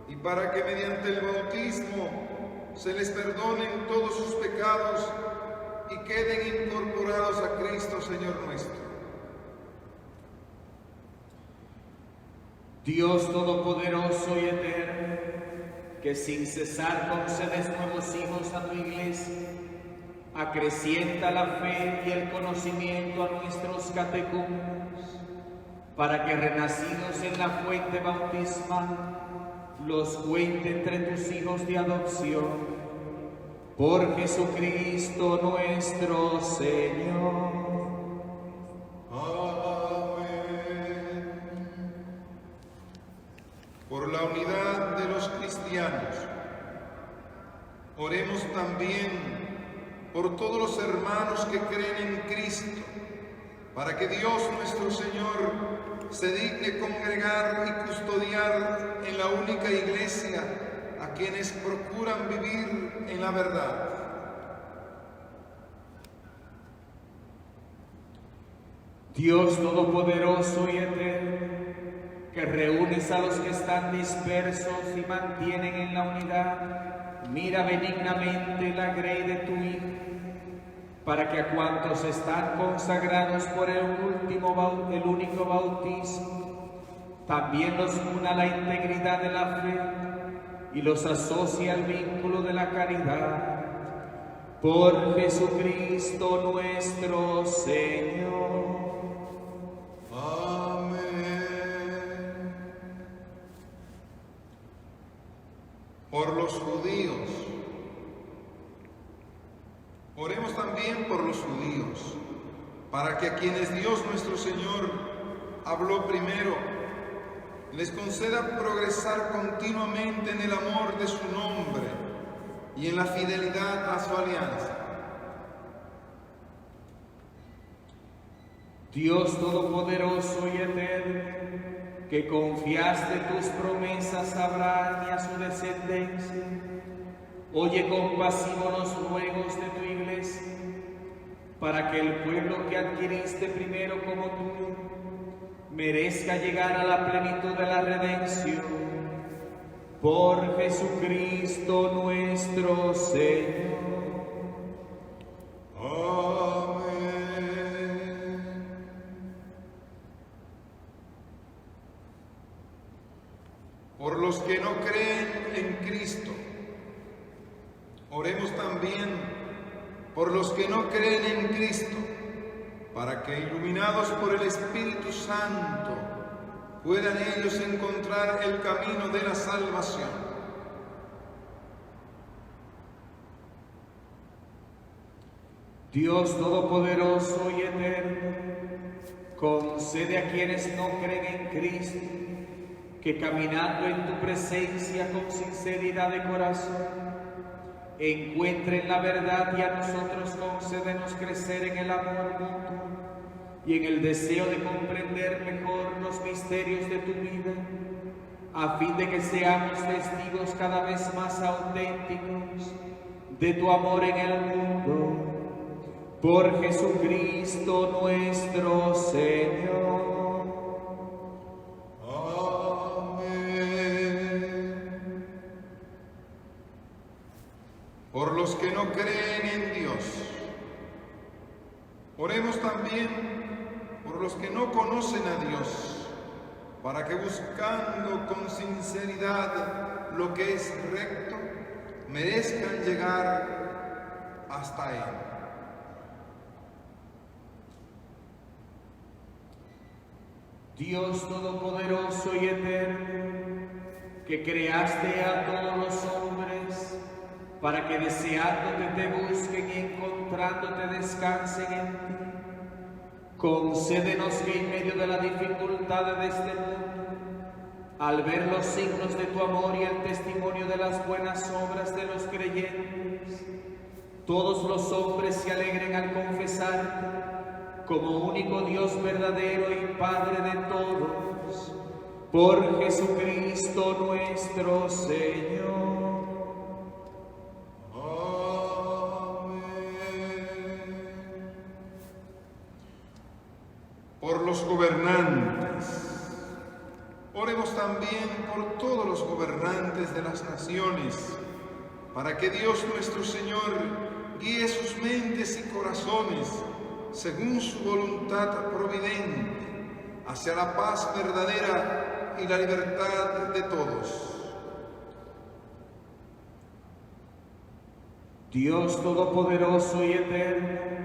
[SPEAKER 2] y para que mediante el bautismo se les perdonen todos sus pecados y queden incorporados a Cristo Señor nuestro.
[SPEAKER 1] Dios Todopoderoso y Eterno, que sin cesar concedes nuevos hijos a tu Iglesia, acrecienta la fe y el conocimiento a nuestros catecúmenos, para que renacidos en la fuente bautismal, los cuente entre tus hijos de adopción. Por Jesucristo nuestro Señor.
[SPEAKER 2] Amén. Por la unidad de los cristianos, oremos también por todos los hermanos que creen en Cristo, para que Dios nuestro Señor se digne congregar y custodiar en la única Iglesia a quienes procuran vivir en la verdad.
[SPEAKER 1] Dios Todopoderoso y Eterno, que reúnes a los que están dispersos y mantienen en la unidad, mira benignamente la grey de tu Hijo, para que a cuantos están consagrados por el único bautismo, también los una la integridad de la fe y los asocie al vínculo de la caridad. Por Jesucristo nuestro Señor.
[SPEAKER 2] Amén. Por los judíos. Oremos también por los judíos, para que a quienes Dios nuestro Señor habló primero, les conceda progresar continuamente en el amor de su nombre y en la fidelidad a su alianza.
[SPEAKER 1] Dios Todopoderoso y Eterno, que confiaste tus promesas a Abraham y a su descendencia, oye compasivo los ruegos de tu Iglesia, para que el pueblo que adquiriste primero como tuyo merezca llegar a la plenitud de la redención. Por Jesucristo nuestro Señor.
[SPEAKER 2] Amén. Por los que no creen en Cristo, oremos también por los que no creen en Cristo, para que, iluminados por el Espíritu Santo, puedan ellos encontrar el camino de la salvación.
[SPEAKER 1] Dios Todopoderoso y Eterno, concede a quienes no creen en Cristo, que caminando en tu presencia con sinceridad de corazón, encuentren la verdad, y a nosotros concédenos crecer en el amor mutuo y en el deseo de comprender mejor los misterios de tu vida, a fin de que seamos testigos cada vez más auténticos de tu amor en el mundo. Por Jesucristo nuestro Señor.
[SPEAKER 2] Por los que no creen en Dios, oremos también por los que no conocen a Dios, para que buscando con sinceridad lo que es recto, merezcan llegar hasta Él.
[SPEAKER 1] Dios Todopoderoso y Eterno, que creaste a todos los hombres, para que deseándote te busquen y encontrándote descansen en ti, concédenos que en medio de la dificultad de este mundo, al ver los signos de tu amor y el testimonio de las buenas obras de los creyentes, todos los hombres se alegren al confesarte como único Dios verdadero y Padre de todos, por Jesucristo nuestro Señor.
[SPEAKER 2] Por los gobernantes. Oremos también por todos los gobernantes de las naciones, para que Dios nuestro Señor guíe sus mentes y corazones según su voluntad providente hacia la paz verdadera y la libertad de todos.
[SPEAKER 1] Dios Todopoderoso y Eterno,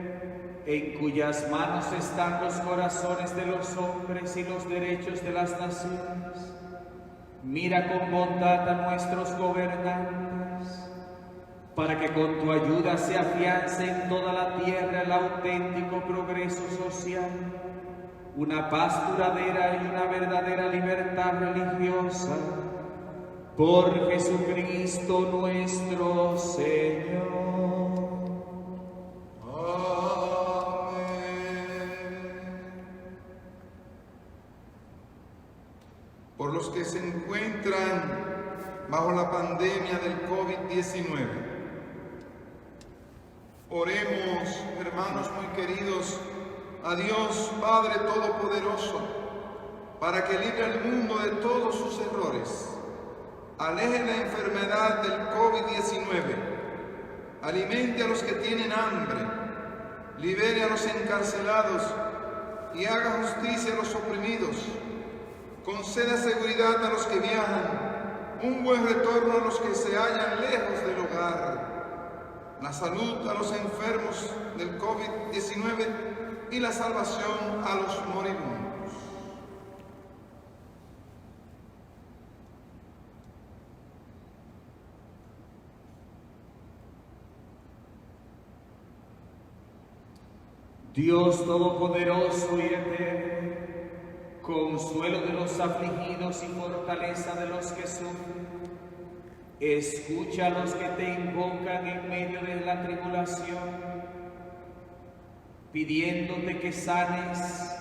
[SPEAKER 1] en cuyas manos están los corazones de los hombres y los derechos de las naciones, mira con bondad a nuestros gobernantes, para que con tu ayuda se afiance en toda la tierra el auténtico progreso social, una paz duradera y una verdadera libertad religiosa, por Jesucristo nuestro Señor.
[SPEAKER 2] Por los que se encuentran bajo la pandemia del COVID-19. Oremos, hermanos muy queridos, a Dios Padre Todopoderoso, para que libre al mundo de todos sus errores, aleje la enfermedad del COVID-19, alimente a los que tienen hambre, libere a los encarcelados y haga justicia a los oprimidos. Conceda seguridad a los que viajan, un buen retorno a los que se hallan lejos del hogar, la salud a los enfermos del COVID-19 y la salvación a los moribundos.
[SPEAKER 1] Dios Todopoderoso y Eterno, consuelo de los afligidos y fortaleza de los que sufren, escucha a los que te invocan en medio de la tribulación, pidiéndote que sanes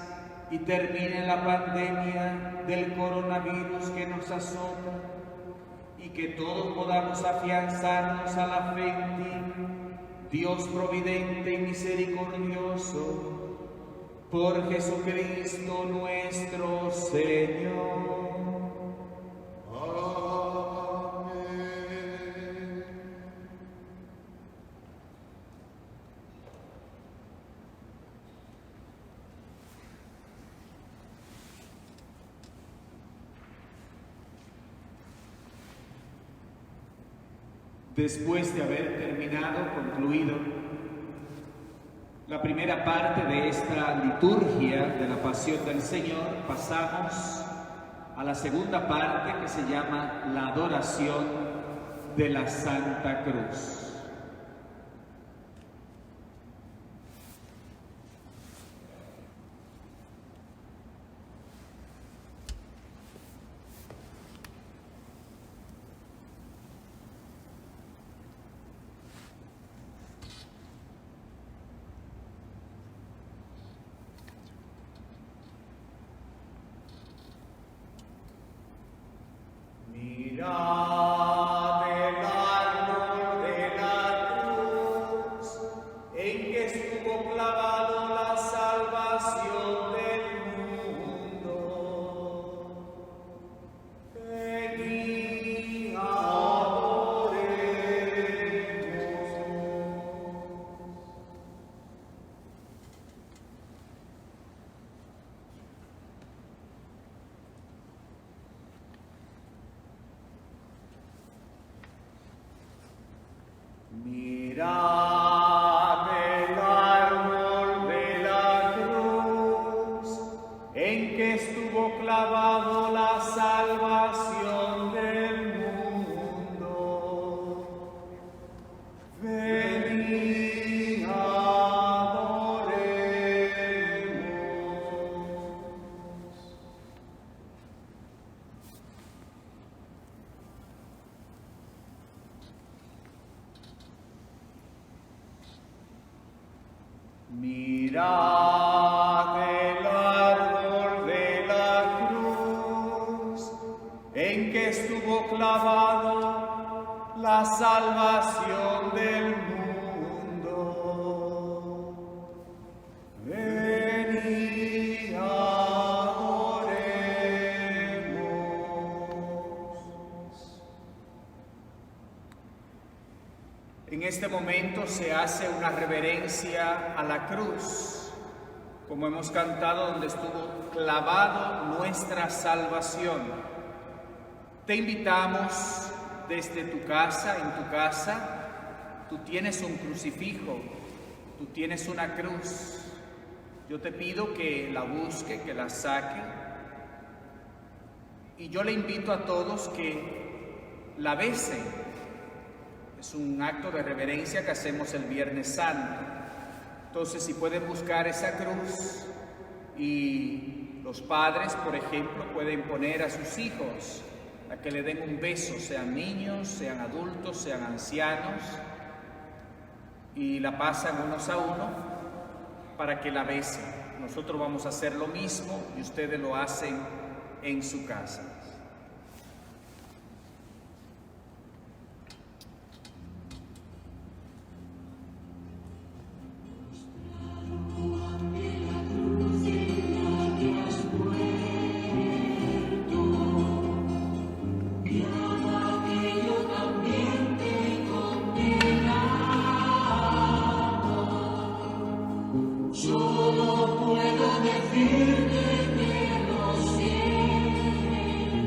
[SPEAKER 1] y termine la pandemia del coronavirus que nos azota y que todos podamos afianzarnos a la fe en ti, Dios providente y misericordioso, por Jesucristo nuestro Señor.
[SPEAKER 2] Amén.
[SPEAKER 1] Después de haber concluido la primera parte de esta liturgia de la Pasión del Señor, pasamos a la segunda parte que se llama la adoración de la Santa Cruz. Mirad el árbol de la cruz, en que estuvo clavado la salvación del mundo. Venid, adoremos. que estuvo clavado la salvación del mundo. Venid, adoremos. Mirad el árbol de la cruz, en que estuvo clavado la salvación del mundo. Venid, adoremos. En este momento se hace una reverencia a la cruz, como hemos cantado, donde estuvo clavado nuestra salvación. Te invitamos desde tu casa, en tu casa, tú tienes un crucifijo, tú tienes una cruz. Yo te pido que la busque, que la saque, y yo le invito a todos que la besen. Es un acto de reverencia que hacemos el Viernes Santo. Entonces, si pueden buscar esa cruz, y los padres, por ejemplo, pueden poner a sus hijos a que le den un beso, sean niños, sean adultos, sean ancianos, y la pasan unos a uno para que la besen. Nosotros vamos a hacer lo mismo y ustedes lo hacen en su casa.
[SPEAKER 3] Solo puedo decirte que lo siento.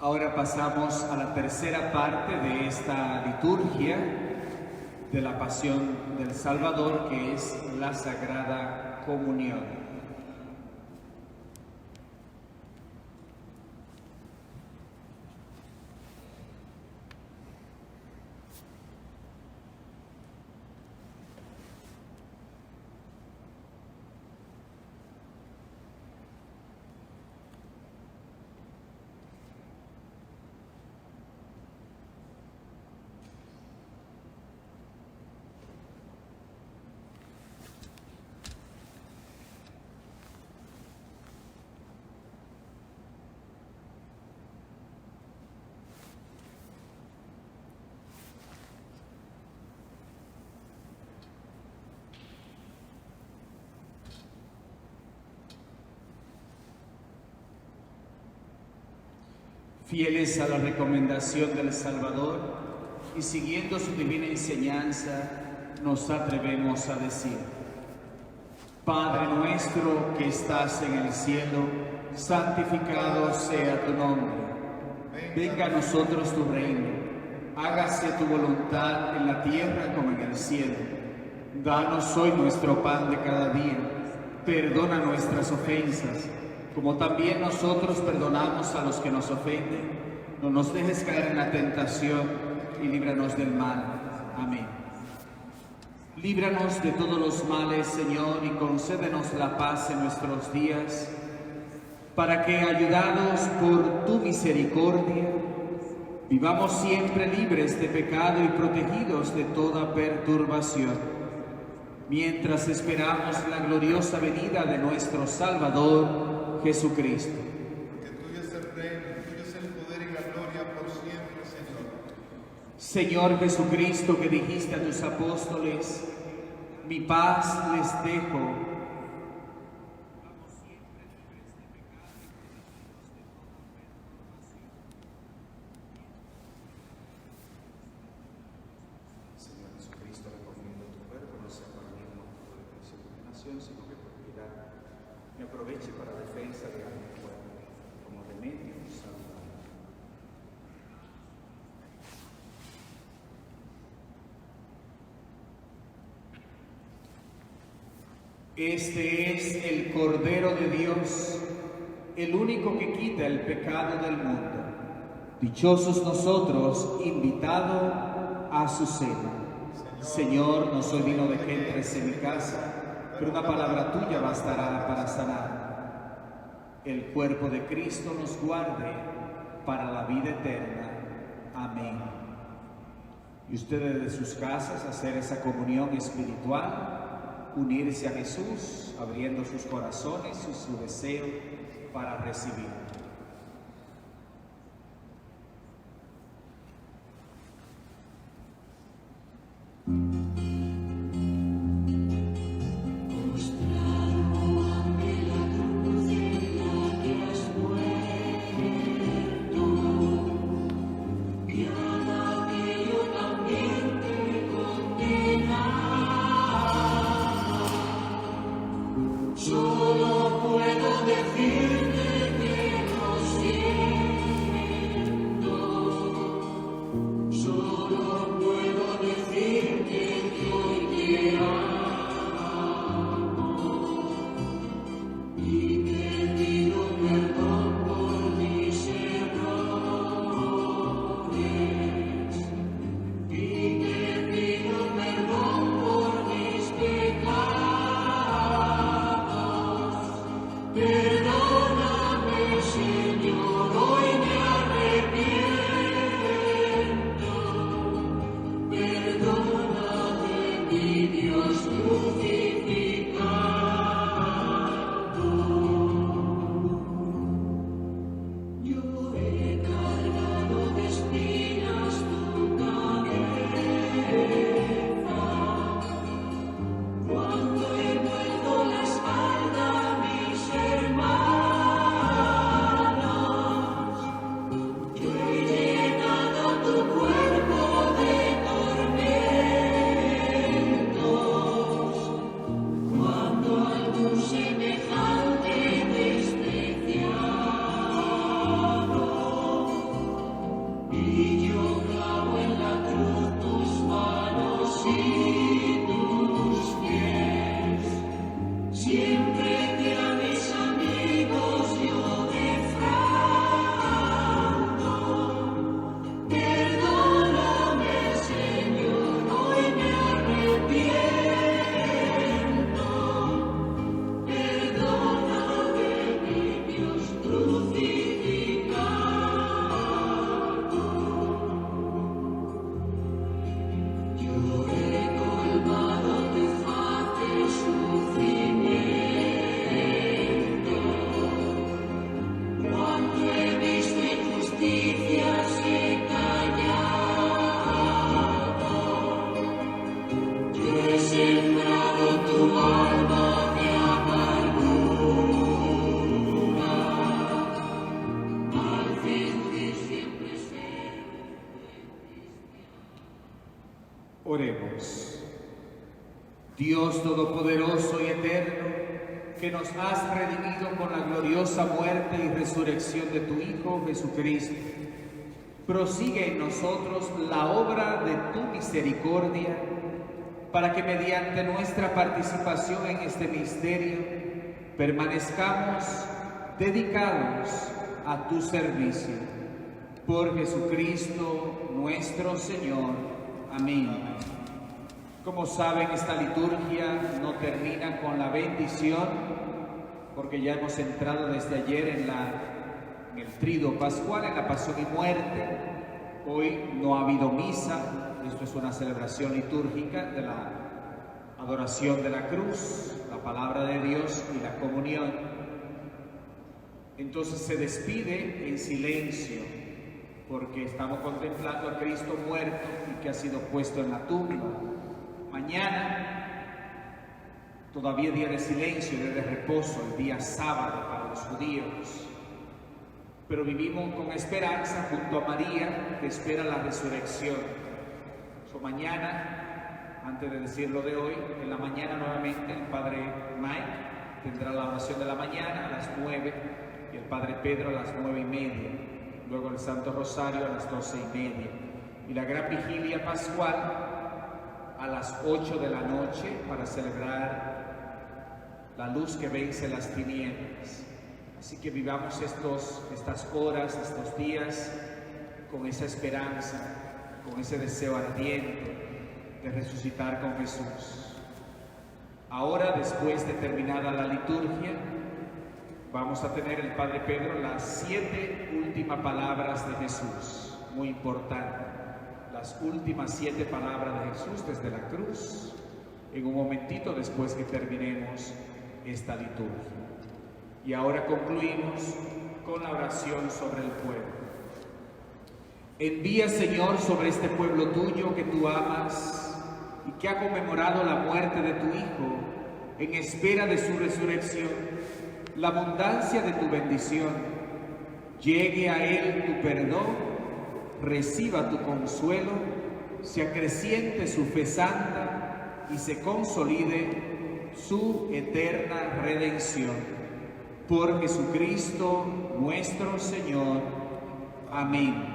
[SPEAKER 1] Ahora pasamos a la tercera parte de esta liturgia de la Pasión del Salvador, que es la Sagrada Comunión. Fieles a la recomendación del Salvador y siguiendo su divina enseñanza, nos atrevemos a decir: Padre nuestro que estás en el cielo, santificado sea tu nombre. Venga a nosotros tu reino. Hágase tu voluntad en la tierra como en el cielo. Danos hoy nuestro pan de cada día. Perdona nuestras ofensas, como también nosotros perdonamos a los que nos ofenden. No nos dejes caer en la tentación y líbranos del mal. Amén. Líbranos de todos los males, Señor, y concédenos la paz en nuestros días, para que, ayudados por tu misericordia, vivamos siempre libres de pecado y protegidos de toda perturbación, mientras esperamos la gloriosa venida de nuestro Salvador, Jesucristo.
[SPEAKER 2] Porque tuyo es el reino, tuyo es el poder y la gloria por siempre, Señor.
[SPEAKER 1] Señor Jesucristo, que dijiste a tus apóstoles: mi paz les dejo. Señor Jesucristo, recomiendo tu cuerpo, no sea para mí un motivo de juicio y condenación, sino que por piedad me aproveche para defensa de alma y cuerpo, como remedio saludable. Este es el Cordero de Dios, el único que quita el pecado del mundo. Dichosos nosotros, invitados a su cena. Señor, no soy digno de que entres en mi casa, pero una palabra tuya bastará para sanar. El cuerpo de Cristo nos guarde para la vida eterna. Amén. Y ustedes de sus casas hacer esa comunión espiritual, unirse a Jesús, abriendo sus corazones y su deseo para recibir.
[SPEAKER 3] Solo puedo decirte
[SPEAKER 1] Oremos. Dios Todopoderoso y Eterno, que nos has redimido con la gloriosa muerte y resurrección de tu Hijo Jesucristo, prosigue en nosotros la obra de tu misericordia, para que mediante nuestra participación en este misterio permanezcamos dedicados a tu servicio. Por Jesucristo nuestro Señor. Amén. Como saben, esta liturgia no termina con la bendición, porque ya hemos entrado desde ayer en el trido pascual, en la pasión y muerte. Hoy no ha habido misa. Esto es una celebración litúrgica de la adoración de la cruz, la palabra de Dios y la comunión. Entonces se despide en silencio, porque estamos contemplando a Cristo muerto y que ha sido puesto en la tumba. Mañana, todavía día de silencio, día de reposo, el día sábado para los judíos. Pero vivimos con esperanza junto a María, que espera la resurrección. Mañana, antes de decir lo de hoy, en la mañana nuevamente el Padre Mike tendrá la oración de la mañana a las 9 y el Padre Pedro a las 9:30. Luego el Santo Rosario a las 12:30. Y la gran vigilia pascual a las 8 de la noche para celebrar la luz que vence las tinieblas. Así que vivamos estas horas, estos días con esa esperanza, con ese deseo ardiente de resucitar con Jesús. Ahora, después de terminada la liturgia, vamos a tener el Padre Pedro las 7 últimas palabras de Jesús. Muy importante, las últimas 7 palabras de Jesús desde la cruz, en un momentito después que terminemos esta liturgia. Y ahora concluimos con la oración sobre el pueblo. Envía, Señor, sobre este pueblo tuyo que tú amas y que ha conmemorado la muerte de tu Hijo en espera de su resurrección, la abundancia de tu bendición. Llegue a él tu perdón, reciba tu consuelo, se acreciente su fe santa y se consolide su eterna redención. Por Jesucristo nuestro Señor. Amén.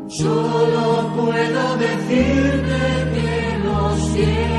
[SPEAKER 3] Solo puedo decirte que lo siento.